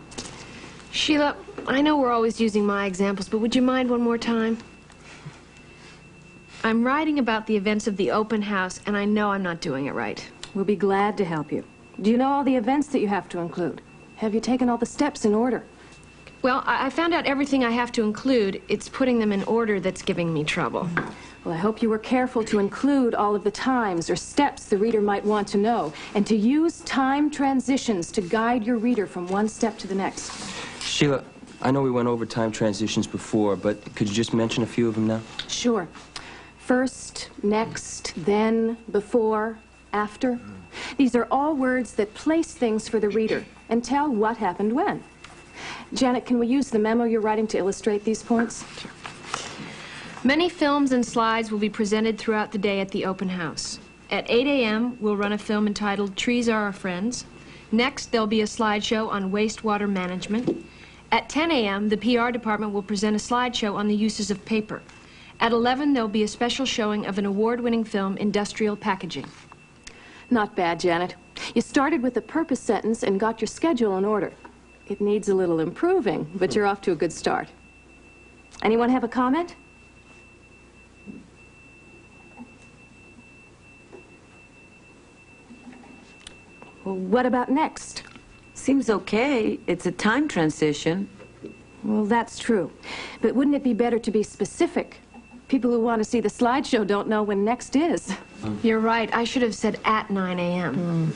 Sheila, I know we're always using my examples, but would you mind one more time? I'm writing about the events of the open house, and I know I'm not doing it right. We'll be glad to help you. Do you know all the events that you have to include? Have you taken all the steps in order? Well, I found out everything I have to include. It's putting them in order that's giving me trouble. Well, I hope you were careful to include all of the times or steps the reader might want to know, and to use time transitions to guide your reader from one step to the next. Sheila, I know we went over time transitions before, but could you just mention a few of them now? Sure. First, next, then, before, after. These are all words that place things for the reader and tell what happened when. Janet, can we use the memo you're writing to illustrate these points? Sure. Many films and slides will be presented throughout the day at the open house. At 8 a.m., we'll run a film entitled Trees Are Our Friends. Next, there'll be a slideshow on wastewater management. At 10 a.m., the PR department will present a slideshow on the uses of paper. At 11, there'll be a special showing of an award-winning film, Industrial Packaging. Not bad, Janet. You started with the purpose sentence and got your schedule in order. It needs a little improving, but you're off to a good start. Anyone have a comment? Well, what about next? Seems okay. It's a time transition. Well, that's true. But wouldn't it be better to be specific? People who want to see the slideshow don't know when next is. You're right. I should have said at 9 a.m.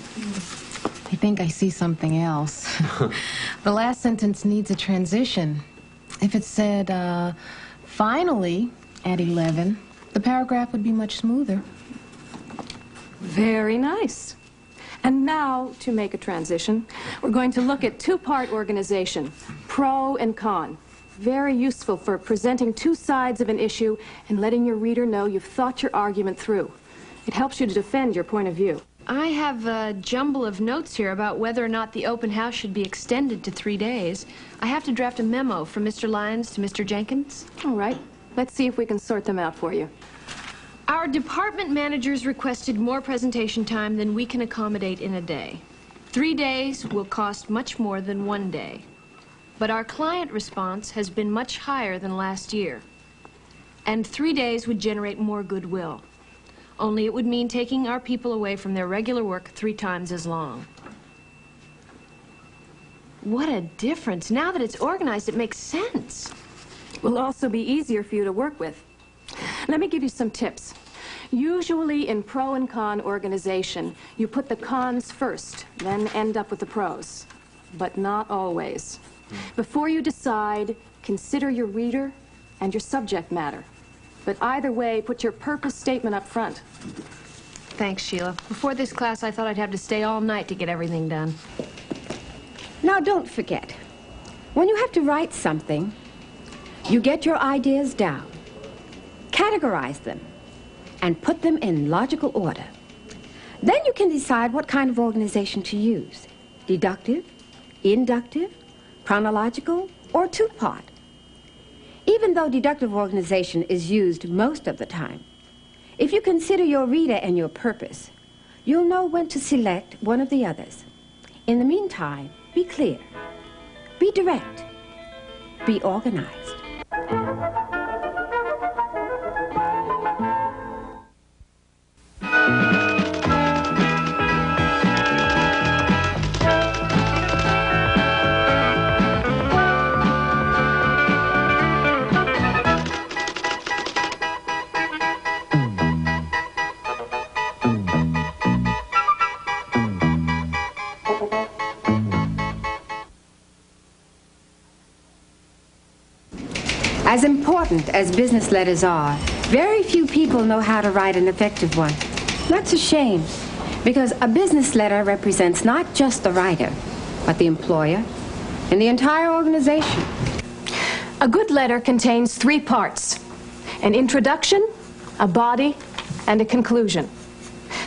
I think I see something else. The last sentence needs a transition. If it said, finally, at 11, The paragraph would be much smoother. Very nice. And now, to make a transition, we're going to look at two-part organization, pro and con. Very useful for presenting two sides of an issue and letting your reader know you've thought your argument through. It helps you to defend your point of view. I have a jumble of notes here about whether or not the open house should be extended to 3 days. I have to draft a memo from Mr. Lyons to Mr. Jenkins. All right. Let's see if we can sort them out for you. Our department managers requested more presentation time than we can accommodate in a day. 3 days will cost much more than 1 day. But our client response has been much higher than last year. And 3 days would generate more goodwill. Only it would mean taking our people away from their regular work 3 times as long. What a difference. Now that it's organized, it makes sense. It will also be easier for you to work with. Let me give you some tips. Usually in pro and con organization, you put the cons first, then end up with the pros. But not always. Before you decide, consider your reader and your subject matter. But either way, put your purpose statement up front. Thanks, Sheila. Before this class, I thought I'd have to stay all night to get everything done. Now, don't forget, when you have to write something, you get your ideas down, categorize them, and put them in logical order. Then you can decide what kind of organization to use: deductive, inductive, chronological, or two-part. Even though deductive organization is used most of the time, if you consider your reader and your purpose, you'll know when to select one of the others. In the meantime, be clear, be direct, be organized. As important as business letters are, very few people know how to write an effective one. That's a shame, because a business letter represents not just the writer, but the employer and the entire organization. A good letter contains 3 parts: an introduction, a body, and a conclusion.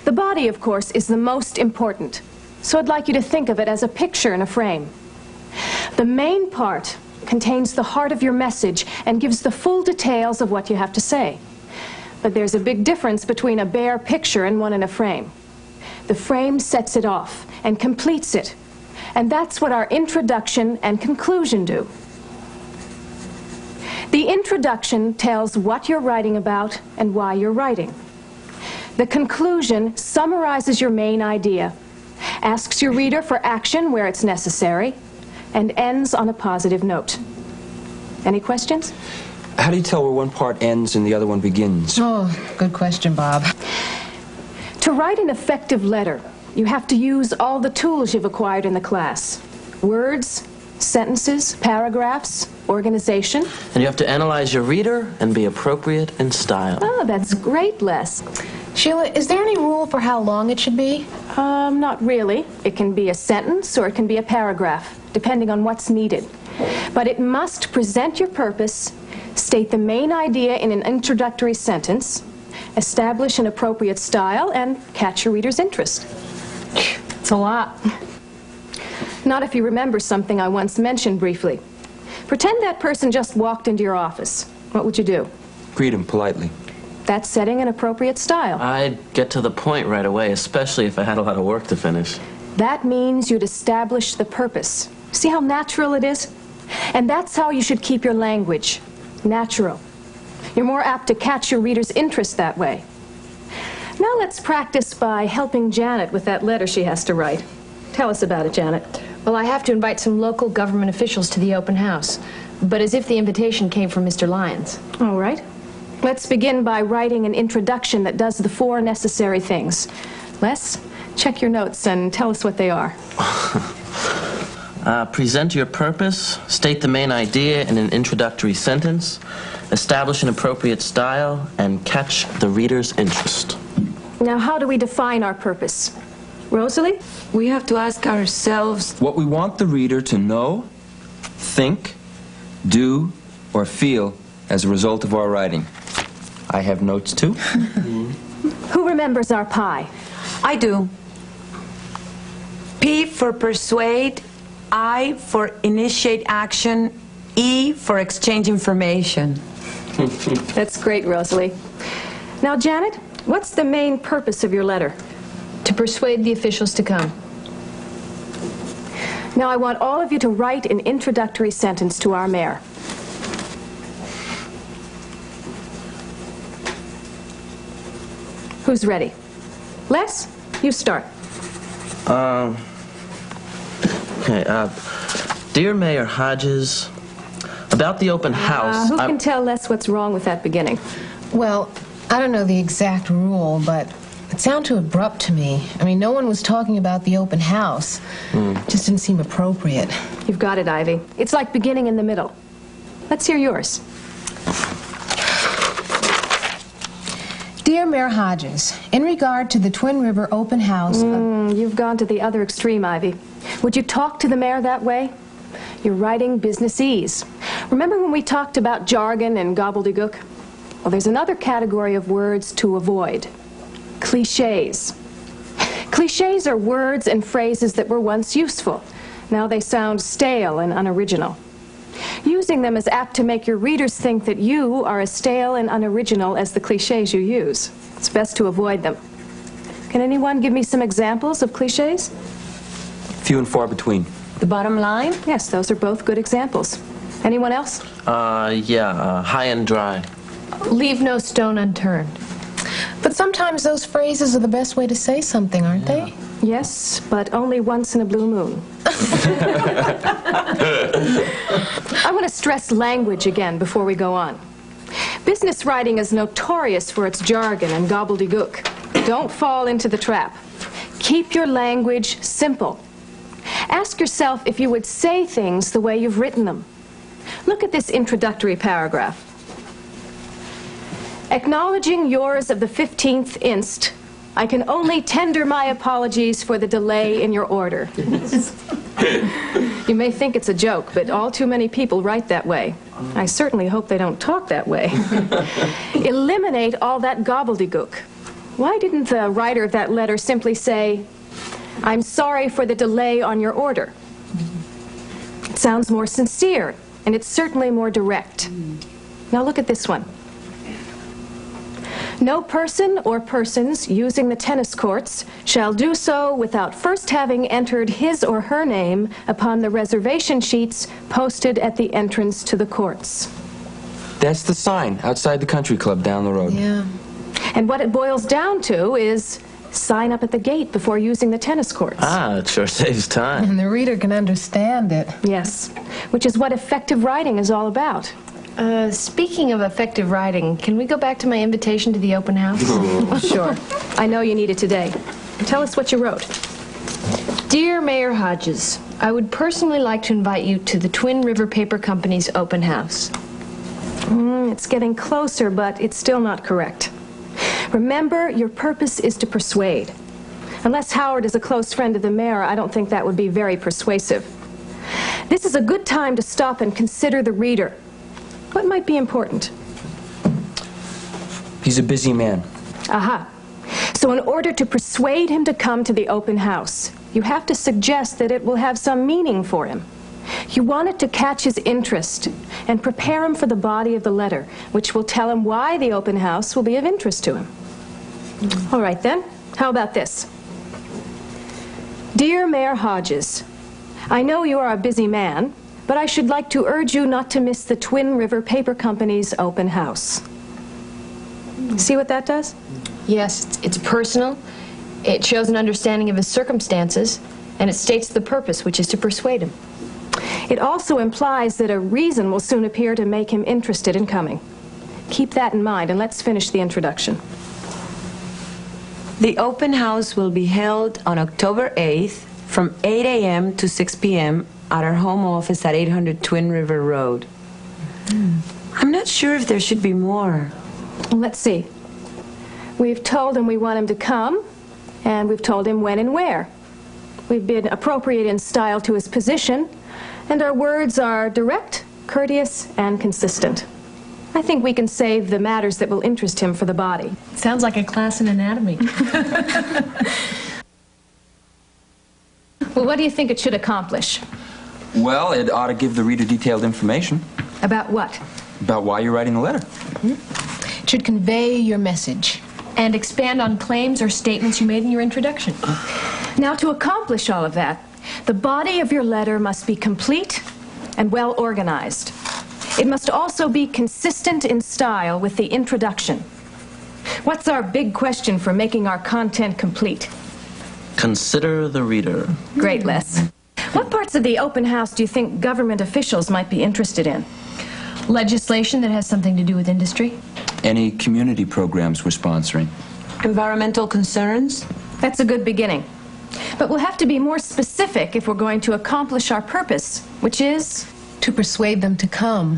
The body, of course, is the most important, so I'd like you to think of it as a picture in a frame. The main part contains the heart of your message and gives the full details of what you have to say. But there's a big difference between a bare picture and one in a frame. The frame sets it off and completes it, and that's what our introduction and conclusion do. The introduction tells what you're writing about and why you're writing. The conclusion summarizes your main idea, asks your reader for action where it's necessary, and ends on a positive note. Any questions? How do you tell where one part ends and the other one begins? Oh, good question, Bob. To write an effective letter, you have to use all the tools you've acquired in the class: words, sentences, paragraphs, organization. And you have to analyze your reader and be appropriate in style. Oh, that's great, Les. Sheila, is there any rule for how long it should be? Not really. It can be a sentence or it can be a paragraph, depending on what's needed. But it must present your purpose, state the main idea in an introductory sentence, establish an appropriate style, and catch your reader's interest. It's a lot. Not if you remember something I once mentioned briefly. Pretend that person just walked into your office. What would you do? Greet him politely. That's setting an appropriate style. I'd get to the point right away, especially if I had a lot of work to finish. That means you'd establish the purpose. See how natural it is? And that's how you should keep your language. Natural. You're more apt to catch your reader's interest that way. Now let's practice by helping Janet with that letter she has to write. Tell us about it, Janet. Well, I have to invite some local government officials to the open house, but as if the invitation came from Mr. Lyons. All right. Let's begin by writing an introduction that does the 4 necessary things. Les, check your notes and tell us what they are. Present your purpose, state the main idea in an introductory sentence, establish an appropriate style, and catch the reader's interest. Now, how do we define our purpose? Rosalie? We have to ask ourselves What we want the reader to know, think, do, or feel as a result of our writing. I have notes too. Who remembers our pie? I do. P for persuade, I for initiate action, E for exchange information. That's great, Rosalie. Now, Janet, what's the main purpose of your letter? To persuade the officials to come. Now, I want all of you to write an introductory sentence to our mayor. Who's ready? Les, you start. Okay, Dear Mayor Hodges, about the open house... Who can tell Les what's wrong with that beginning? Well, I don't know the exact rule, but it sounded too abrupt to me. I mean, no one was talking about the open house. It just didn't seem appropriate. You've got it, Ivy. It's like beginning in the middle. Let's hear yours. Dear Mayor Hodges, in regard to the Twin River open house... You've gone to the other extreme, Ivy. Would you talk to the mayor that way? You're writing businessese. Remember when we talked about jargon and gobbledygook? Well, there's another category of words to avoid. Clichés. Clichés are words and phrases that were once useful. Now they sound stale and unoriginal. Using them is apt to make your readers think that you are as stale and unoriginal as the clichés you use. It's best to avoid them. Can anyone give me some examples of clichés? Few and far between. The bottom line? Yes, those are both good examples. Anyone else? High and dry. Leave no stone unturned. But sometimes those phrases are the best way to say something, aren't they? Yes, but only once in a blue moon. I want to stress language again before we go on. Business writing is notorious for its jargon and gobbledygook. Don't fall into the trap. Keep your language simple. Ask yourself if you would say things the way you've written them. Look at this introductory paragraph. Acknowledging yours of the 15th inst, I can only tender my apologies for the delay in your order. You may think it's a joke, but all too many people write that way. I certainly hope they don't talk that way. Eliminate all that gobbledygook. Why didn't the writer of that letter simply say, I'm sorry for the delay on your order? It sounds more sincere, and it's certainly more direct. Now look at this one. No person or persons using the tennis courts shall do so without first having entered his or her name upon the reservation sheets posted at the entrance to the courts. That's the sign outside the country club down the road. Yeah. And what it boils down to is sign up at the gate before using the tennis courts. It sure saves time. And the reader can understand it. Yes, which is what effective writing is all about. Speaking of effective writing, can we go back to my invitation to the open house? Sure. I know you need it today. Tell us what you wrote. Dear Mayor Hodges, I would personally like to invite you to the Twin River Paper Company's open house. It's getting closer, but it's still not correct. Remember, your purpose is to persuade. Unless Howard is a close friend of the mayor, I don't think that would be very persuasive. This is a good time to stop and consider the reader. What might be important? He's a busy man. Aha. So in order to persuade him to come to the open house, you have to suggest that it will have some meaning for him. You want it to catch his interest and prepare him for the body of the letter, which will tell him why the open house will be of interest to him. All right then, how about this? Dear Mayor Hodges, I know you are a busy man, but I should like to urge you not to miss the Twin River Paper Company's open house. See what that does? Yes, it's personal, it shows an understanding of his circumstances, and it states the purpose, which is to persuade him. It also implies that a reason will soon appear to make him interested in coming. Keep that in mind, and let's finish the introduction. The open house will be held on October 8th from 8 a.m. to 6 p.m. at our home office at 800 Twin River Road. I'm not sure if there should be more. Let's see. We've told him we want him to come, and we've told him when and where. We've been appropriate in style to his position, and our words are direct, courteous, and consistent. I think we can save the matters that will interest him for the body. Sounds like a class in anatomy. Well, what do you think it should accomplish? Well, it ought to give the reader detailed information About what? about why you're writing the letter. It should convey your message. And expand on claims or statements you made in your introduction. Now, to accomplish all of that, the body of your letter must be complete and well organized. It must also be consistent in style with the introduction. What's our big question for making our content complete? Consider the reader. Great, Les. What parts of the open house do you think government officials might be interested in? Legislation that has something to do with industry. Any community programs we're sponsoring. Environmental concerns? That's a good beginning. But we'll have to be more specific if we're going to accomplish our purpose, which is... To persuade them to come.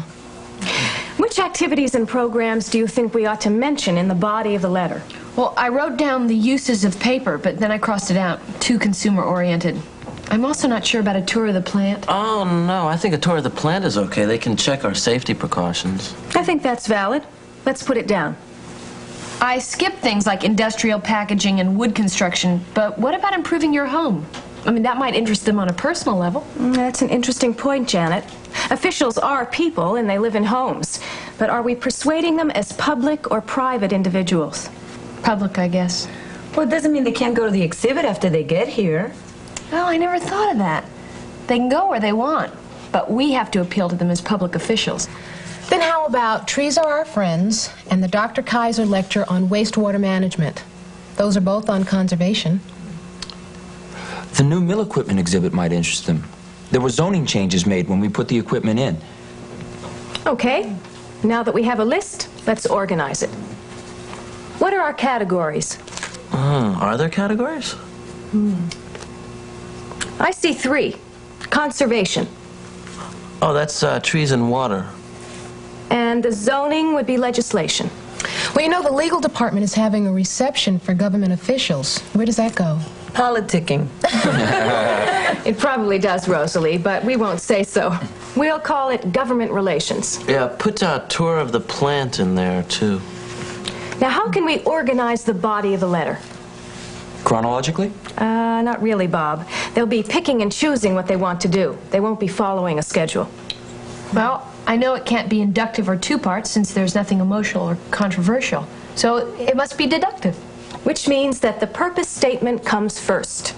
Which activities and programs do you think we ought to mention in the body of the letter? Well, I wrote down the uses of paper, but then I crossed it out. Too consumer-oriented. I'm also not sure about a tour of the plant. Oh, no, I think a tour of the plant is okay. They can check our safety precautions. I think that's valid. Let's put it down. I skipped things like industrial packaging and wood construction, but what about improving your home? I mean, that might interest them on a personal level. That's an interesting point, Janet. Officials are people and they live in homes. But are we persuading them as public or private individuals? Public, I guess. Well, it doesn't mean they can't go to the exhibit after they get here. Oh, I never thought of that. They can go where they want, but we have to appeal to them as public officials. Then how about Trees Are Our Friends and the Dr. Kaiser lecture on wastewater management? Those are both on conservation. The new mill equipment exhibit might interest them. There were zoning changes made when we put the equipment in. Okay. Now that we have a list, let's organize it. What are our categories? Are there categories? I see 3. Conservation. Oh, that's trees and water. And the zoning would be legislation. Well, you know, the legal department is having a reception for government officials. Where does that go? Politicking. It probably does, Rosalie, but we won't say so. We'll call it government relations. Yeah, put a tour of the plant in there, too. Now, how can we organize the body of the letter? Chronologically? Not really, Bob. They'll be picking and choosing what they want to do. They won't be following a schedule. Well, I know it can't be inductive or 2 parts since there's nothing emotional or controversial. So it must be deductive. Which means that the purpose statement comes first.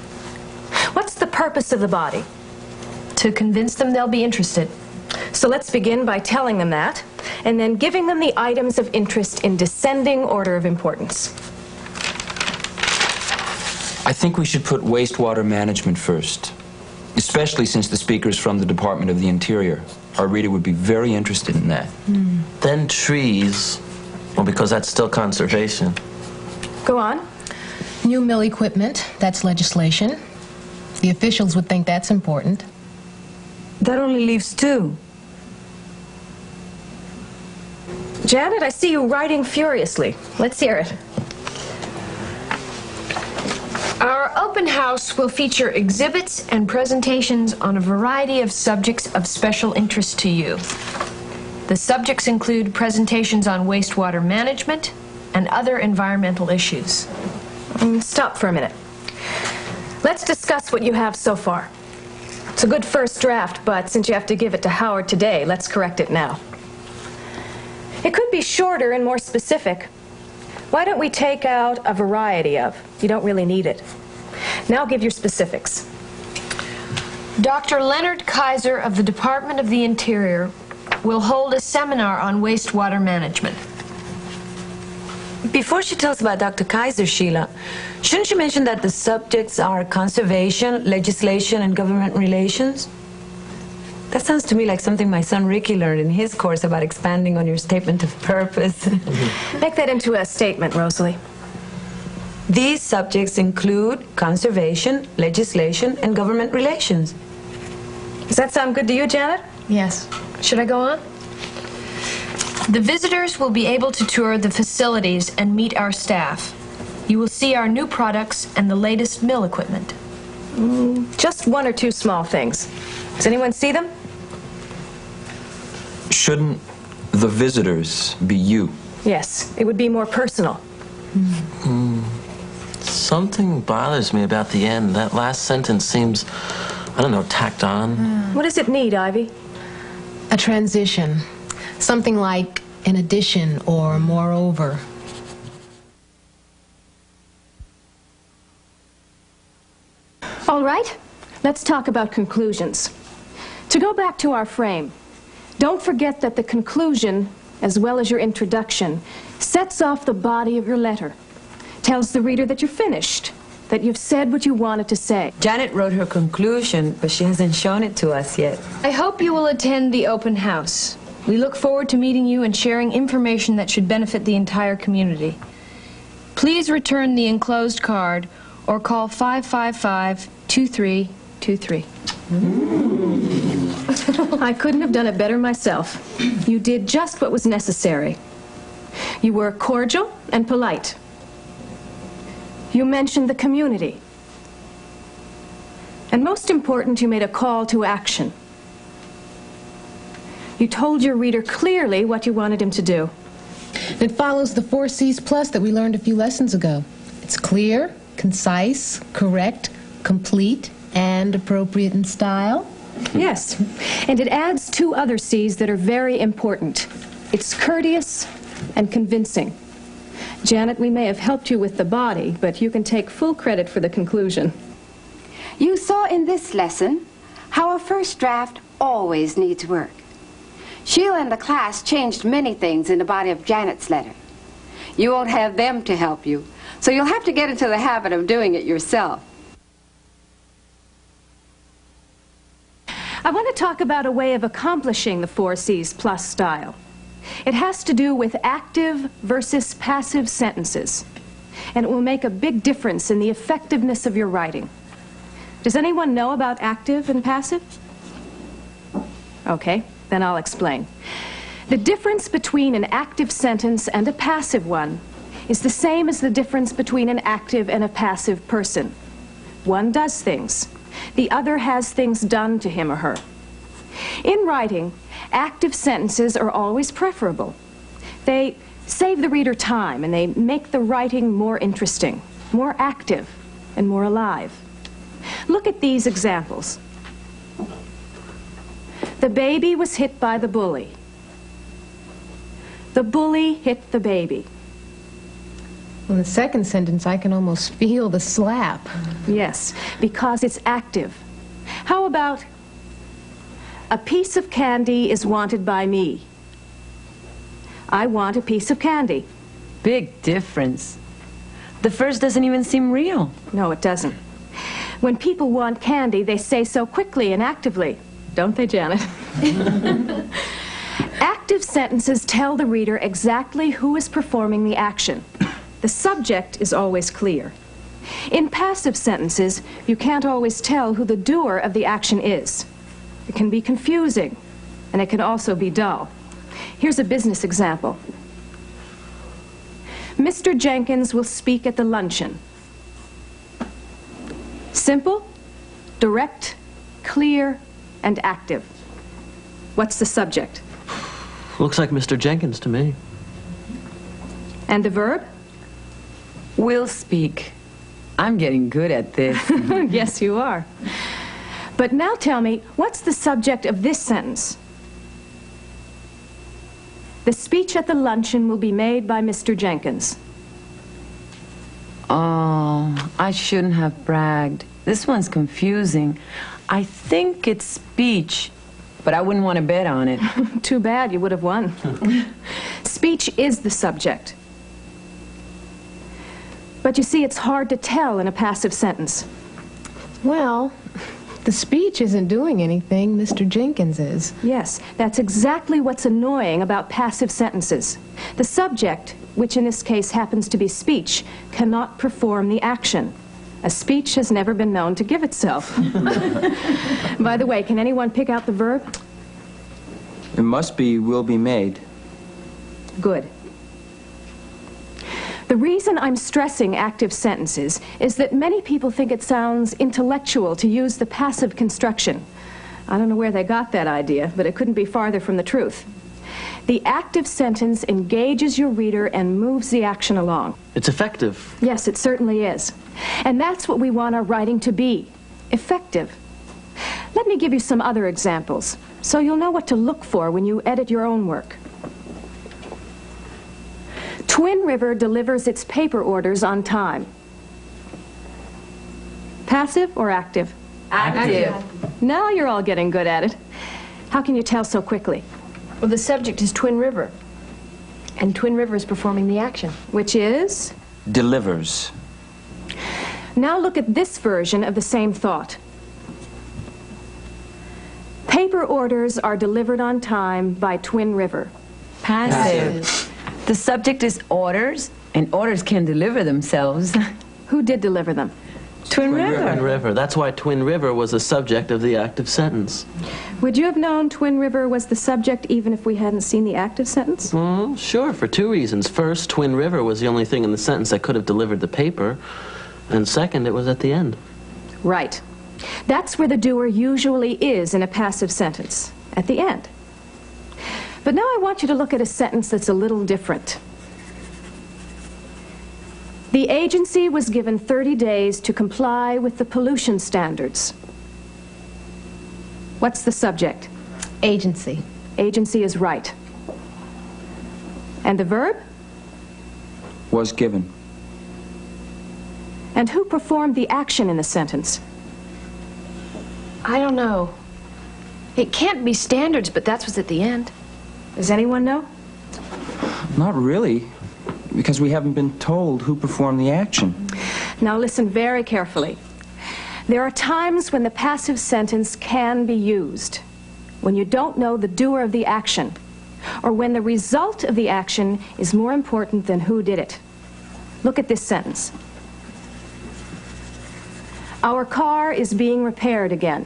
What's the purpose of the body? To convince them they'll be interested. So let's begin by telling them that, and then giving them the items of interest in descending order of importance. I think we should put wastewater management first, especially since the speaker's from the Department of the Interior. Our reader would be very interested in that. Then trees, well, because that's still conservation. Go on. New mill equipment, that's legislation. The officials would think that's important. That only leaves 2. Janet, I see you writing furiously. Let's hear it. Our open house will feature exhibits and presentations on a variety of subjects of special interest to you. The subjects include presentations on wastewater management and other environmental issues. Stop for a minute. Let's discuss what you have so far. It's a good first draft, but since you have to give it to Howard today, let's correct it now. It could be shorter and more specific. Why don't we take out a variety of? You don't really need it. Now give your specifics. Dr. Leonard Kaiser of the Department of the Interior will hold a seminar on wastewater management. Before she tells about Dr. Kaiser, Sheila, shouldn't you mention that the subjects are conservation, legislation, and government relations? That sounds to me like something my son Ricky learned in his course about expanding on your statement of purpose. Make that into a statement, Rosalie. These subjects include conservation, legislation, and government relations. Does that sound good to you, Janet? Yes. Should I go on? The visitors will be able to tour the facilities and meet our staff. You will see our new products and the latest mill equipment. Just one or two small things. Does anyone see them? Shouldn't the visitors be you? Yes, it would be more personal. Something bothers me about the end. That last sentence seems, I don't know, tacked on. What does it need, Ivy? A transition. Something like in addition or moreover. All right, let's talk about conclusions. To go back to our frame, don't forget that the conclusion, as well as your introduction, sets off the body of your letter. Tells the reader that you're finished, that you've said what you wanted to say. Janet wrote her conclusion, but she hasn't shown it to us yet. I hope you will attend the open house. We look forward to meeting you and sharing information that should benefit the entire community. Please return the enclosed card or call 555-2323. I couldn't have done it better myself. You did just what was necessary. You were cordial and polite. You mentioned the community. And most important, you made a call to action. You told your reader clearly what you wanted him to do. It follows the 4 C's plus that we learned a few lessons ago. It's clear, concise, correct, complete, and appropriate in style. Yes, and it adds 2 other C's that are very important. It's courteous and convincing. Janet, we may have helped you with the body, but you can take full credit for the conclusion. You saw in this lesson how a first draft always needs work. Sheila and the class changed many things in the body of Janet's letter. You won't have them to help you, so you'll have to get into the habit of doing it yourself. I want to talk about a way of accomplishing the 4 C's plus style. It has to do with active versus passive sentences, and it will make a big difference in the effectiveness of your writing. Does anyone know about active and passive? Okay, then I'll explain. The difference between an active sentence and a passive one is the same as the difference between an active and a passive person. One does things. The other has things done to him or her. In writing, active sentences are always preferable. They save the reader time and they make the writing more interesting, more active, and more alive. Look at these examples. The baby was hit by the bully. The bully hit the baby. In the second sentence, I can almost feel the slap. Yes, because it's active. How about, a piece of candy is wanted by me. I want a piece of candy. Big difference. The first doesn't even seem real. No, it doesn't. When people want candy, they say so quickly and actively. Don't they, Janet? Active sentences tell the reader exactly who is performing the action. The subject is always clear. In passive sentences, you can't always tell who the doer of the action is. It can be confusing, and it can also be dull. Here's a business example. Mr. Jenkins will speak at the luncheon. Simple, direct, clear, and active. What's the subject? Looks like Mr. Jenkins to me. And the verb? Will speak. I'm getting good at this. Yes, you are. But now tell me, what's the subject of this sentence? The speech at the luncheon will be made by Mr. Jenkins. Oh, I shouldn't have bragged. This one's confusing. I think it's speech, but I wouldn't want to bet on it. Too bad, you would have won. Speech is the subject. But you see, it's hard to tell in a passive sentence. Well, the speech isn't doing anything, Mr. Jenkins is. Yes, that's exactly what's annoying about passive sentences. The subject, which in this case happens to be speech, cannot perform the action. A speech has never been known to give itself. By the way, can anyone pick out the verb? It must be will be made. Good. The reason I'm stressing active sentences is that many people think it sounds intellectual to use the passive construction. I don't know where they got that idea, but it couldn't be farther from the truth. The active sentence engages your reader and moves the action along. It's effective. Yes, it certainly is. And that's what we want our writing to be, effective. Let me give you some other examples, so you'll know what to look for when you edit your own work. Twin River delivers its paper orders on time. Passive or active? Active. Now you're all getting good at it. How can you tell so quickly? Well, the subject is Twin River, and Twin River is performing the action. Which is? Delivers. Now look at this version of the same thought. Paper orders are delivered on time by Twin River. Passive. The subject is orders, and orders can deliver themselves. Who did deliver them? Twin River. Twin River. That's why Twin River was the subject of the active sentence. Would you have known Twin River was the subject even if we hadn't seen the active sentence? Well, sure, for two reasons. First, Twin River was the only thing in the sentence that could have delivered the paper. And second, it was at the end. Right. That's where the doer usually is in a passive sentence, at the end. But now I want you to look at a sentence that's a little different. The agency was given 30 days to comply with the pollution standards. What's the subject? Agency. Agency is right. And the verb? Was given. And who performed the action in the sentence? I don't know. It can't be standards, but that's what's at the end. Does anyone know? Not really, because we haven't been told who performed the action. Now listen very carefully. There are times when the passive sentence can be used, when you don't know the doer of the action, or when the result of the action is more important than who did it. Look at this sentence. Our car is being repaired again.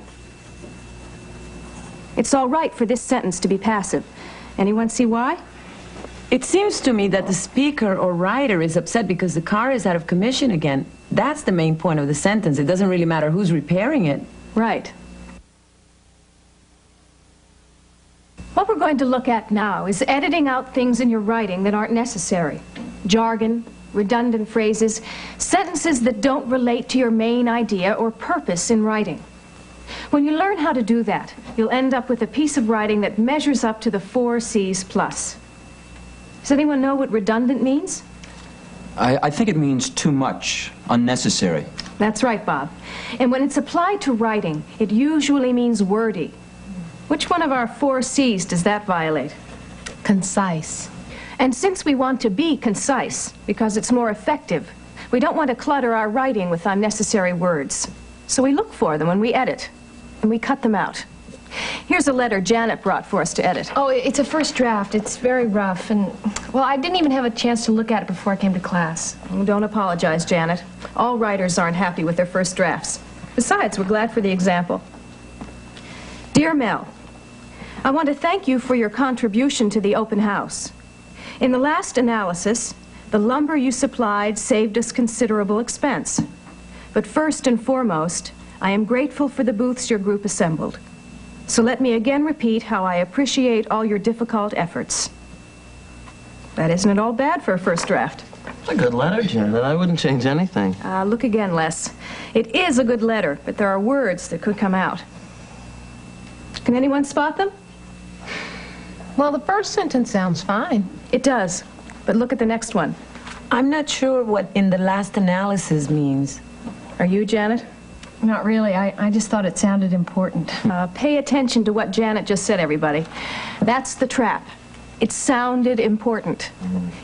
It's all right for this sentence to be passive. Anyone see why? It seems to me that the speaker or writer is upset because the car is out of commission again. That's the main point of the sentence. It doesn't really matter who's repairing it. Right. What we're going to look at now is editing out things in your writing that aren't necessary. Jargon, redundant phrases, sentences that don't relate to your main idea or purpose in writing. When you learn how to do that, you'll end up with a piece of writing that measures up to the 4 C's plus. Does anyone know what redundant means? I think it means too much, unnecessary. That's right, Bob. And when it's applied to writing, it usually means wordy. Which one of our 4 C's does that violate? Concise. And since we want to be concise, because it's more effective, we don't want to clutter our writing with unnecessary words. So we look for them when we edit, and we cut them out. Here's a letter Janet brought for us to edit. Oh, it's a first draft. It's very rough, and, well, I didn't even have a chance to look at it before I came to class. Oh, don't apologize, Janet. All writers aren't happy with their first drafts. Besides, we're glad for the example. Dear Mel, I want to thank you for your contribution to the open house. In the last analysis, the lumber you supplied saved us considerable expense. But first and foremost, I am grateful for the booths your group assembled. So let me again repeat how I appreciate all your difficult efforts. That isn't at all bad for a first draft. It's a good letter, Janet. I wouldn't change anything. Look again, Les. It is a good letter, but there are words that could come out. Can anyone spot them? Well, the first sentence sounds fine. It does, but look at the next one. I'm not sure what in the last analysis means. Are you, Janet? Not really. I just thought it sounded important. Pay attention to what Janet just said, everybody. That's the trap. It sounded important.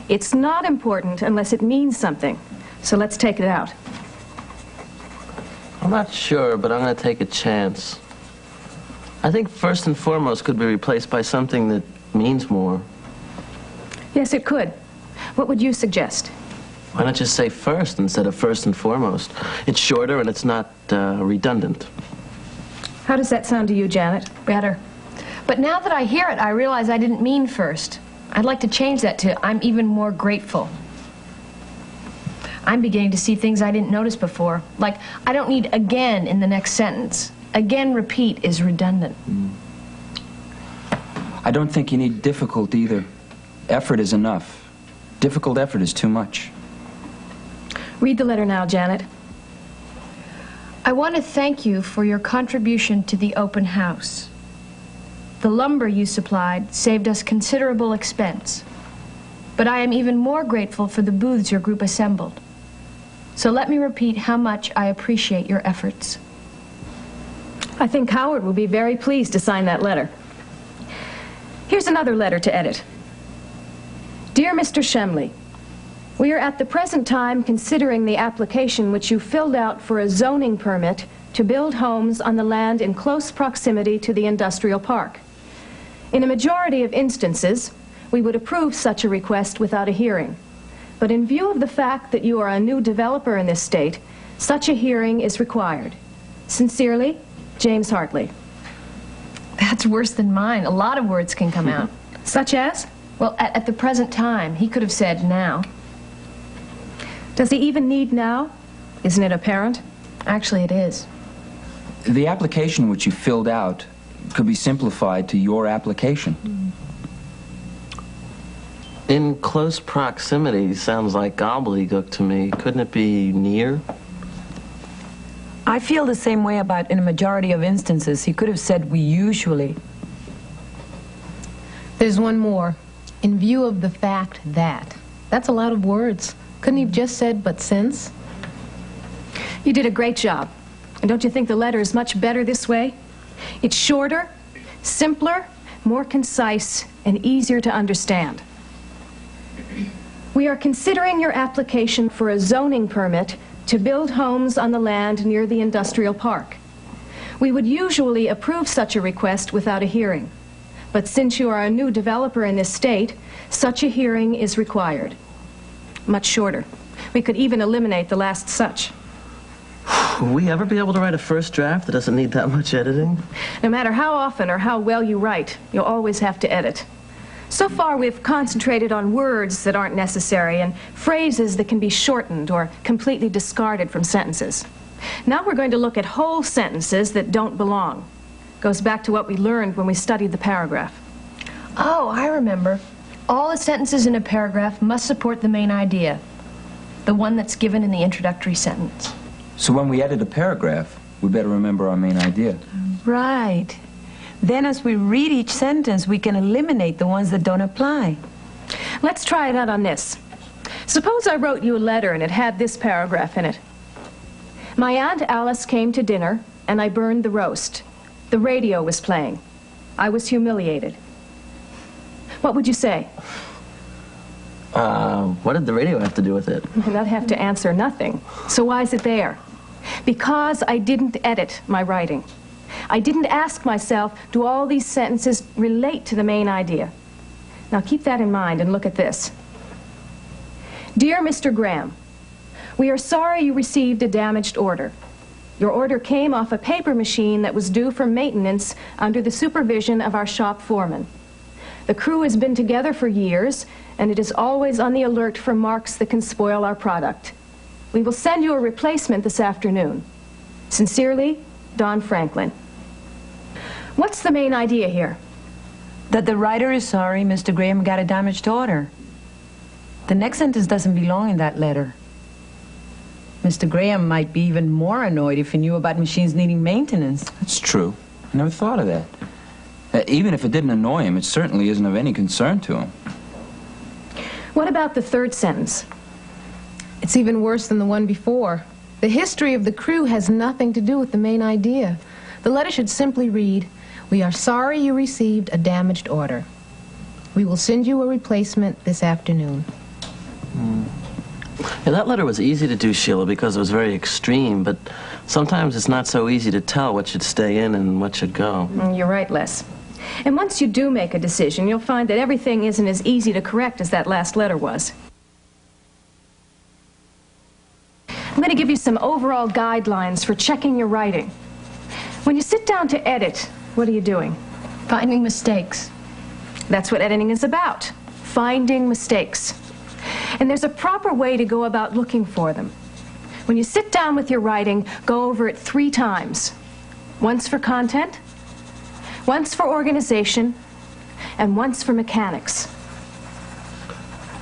It's not important unless it means something. So let's take it out. I'm not sure, but I'm going to take a chance. I think first and foremost could be replaced by something that means more. Yes, it could. What would you suggest? Why not just say first instead of first and foremost? It's shorter and it's not redundant. How does that sound to you, Janet? Better. But now that I hear it, I realize I didn't mean first. I'd like to change that to I'm even more grateful. I'm beginning to see things I didn't notice before. Like, I don't need again in the next sentence. Again, repeat is redundant. I don't think you need difficult either. Effort is enough. Difficult effort is too much. Read the letter now, Janet. I want to thank you for your contribution to the open house. The lumber you supplied saved us considerable expense. But I am even more grateful for the booths your group assembled. So let me repeat how much I appreciate your efforts. I think Howard will be very pleased to sign that letter. Here's another letter to edit. Dear Mr. Shemley, we are at the present time considering the application which you filled out for a zoning permit to build homes on the land in close proximity to the industrial park. In a majority of instances, we would approve such a request without a hearing. But in view of the fact that you are a new developer in this state, such a hearing is required. Sincerely, James Hartley. That's worse than mine. A lot of words can come out. Such as? Well, at the present time. He could have said now. Does he even need now? Isn't it apparent? Actually, it is. The application which you filled out could be simplified to your application. In close proximity sounds like gobbledygook to me. Couldn't it be near? I feel the same way about in a majority of instances. He could have said we usually. There's one more. In view of the fact that. That's a lot of words. Couldn't he have just said, but since? You did a great job. And don't you think the letter is much better this way? It's shorter, simpler, more concise, and easier to understand. We are considering your application for a zoning permit to build homes on the land near the industrial park. We would usually approve such a request without a hearing. But since you are a new developer in this state, such a hearing is required. Much shorter. We could even eliminate the last such. Will we ever be able to write a first draft that doesn't need that much editing? No matter how often or how well you write, you'll always have to edit. So far, we've concentrated on words that aren't necessary and phrases that can be shortened or completely discarded from sentences. Now we're going to look at whole sentences that don't belong. Goes back to what we learned when we studied the paragraph. Oh, I remember. All the sentences in a paragraph must support the main idea, the one that's given in the introductory sentence. So when we edit a paragraph, we better remember our main idea. Right. Then as we read each sentence, we can eliminate the ones that don't apply. Let's try it out on this. Suppose I wrote you a letter and it had this paragraph in it. My Aunt Alice came to dinner and I burned the roast. The radio was playing. I was humiliated. What would you say? What did the radio have to do with it? I'd have to answer nothing. So why is it there? Because I didn't edit my writing. I didn't ask myself, do all these sentences relate to the main idea? Now keep that in mind and look at this. Dear Mr. Graham, we are sorry you received a damaged order. Your order came off a paper machine that was due for maintenance under the supervision of our shop foreman. The crew has been together for years, and it is always on the alert for marks that can spoil our product. We will send you a replacement this afternoon. Sincerely, Don Franklin. What's the main idea here? That the writer is sorry Mr. Graham got a damaged order. The next sentence doesn't belong in that letter. Mr. Graham might be even more annoyed if he knew about machines needing maintenance. That's true. I never thought of that. Even if it didn't annoy him, it certainly isn't of any concern to him. What about the third sentence? It's even worse than the one before. The history of the crew has nothing to do with the main idea. The letter should simply read, we are sorry you received a damaged order. We will send you a replacement this afternoon. Yeah, that letter was easy to do, Sheila, because it was very extreme, but sometimes it's not so easy to tell what should stay in and what should go. You're right, Les. And once you do make a decision, you'll find that everything isn't as easy to correct as that last letter was. I'm going to give you some overall guidelines for checking your writing. When you sit down to edit, what are you doing? Finding mistakes. That's what editing is about, finding mistakes. And there's a proper way to go about looking for them. When you sit down with your writing, go over it 3 times. Once for content, once for organization, and once for mechanics.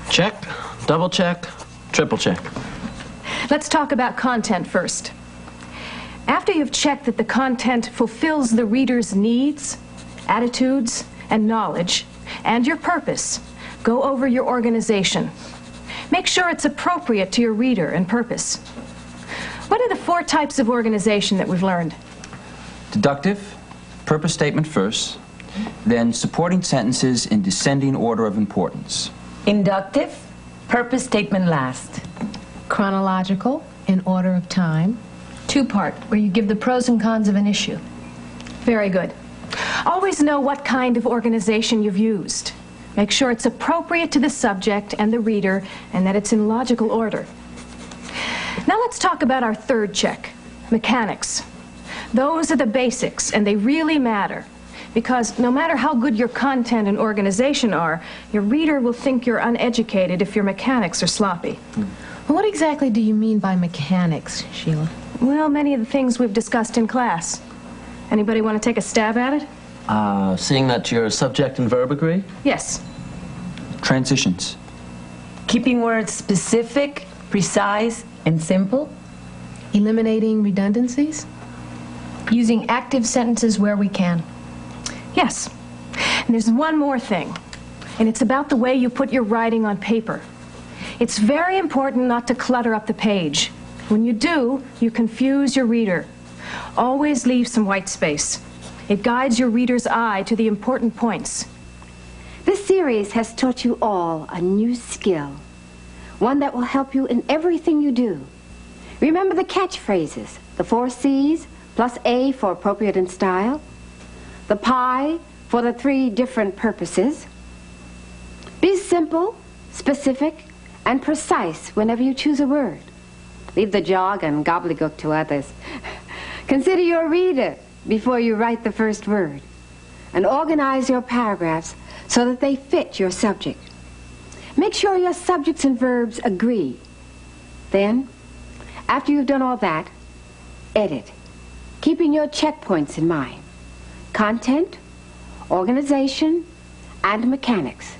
Check, double check, triple check. Let's talk about content first. After you've checked that the content fulfills the reader's needs, attitudes, and knowledge, and your purpose, go over your organization. Make sure it's appropriate to your reader and purpose. What are the 4 types of organization that we've learned? Deductive, purpose statement first, then supporting sentences in descending order of importance. Inductive, purpose statement last. Chronological, in order of time. 2-part, where you give the pros and cons of an issue. Very good. Always know what kind of organization you've used. Make sure it's appropriate to the subject and the reader, and that it's in logical order. Now let's talk about our 3rd check, mechanics. Those are the basics, and they really matter. Because no matter how good your content and organization are, your reader will think you're uneducated if your mechanics are sloppy. Well, what exactly do you mean by mechanics, Sheila? Well, many of the things we've discussed in class. Anybody want to take a stab at it? Seeing that your subject and verb agree? Yes. Transitions. Keeping words specific, precise, and simple. Eliminating redundancies? Using active sentences where we can. Yes. And there's one more thing, and it's about the way you put your writing on paper. It's very important not to clutter up the page. When you do, you confuse your reader. Always leave some white space. It guides your reader's eye to the important points. This series has taught you all a new skill, one that will help you in everything you do. Remember the catchphrases, the 4 C's, plus A for appropriate in style, the pie for the 3 different purposes. Be simple, specific, and precise whenever you choose a word. Leave the jargon, gobbledygook to others. Consider your reader before you write the first word, and organize your paragraphs so that they fit your subject. Make sure your subjects and verbs agree. Then, after you've done all that, edit, keeping your checkpoints in mind: content, organization, and mechanics.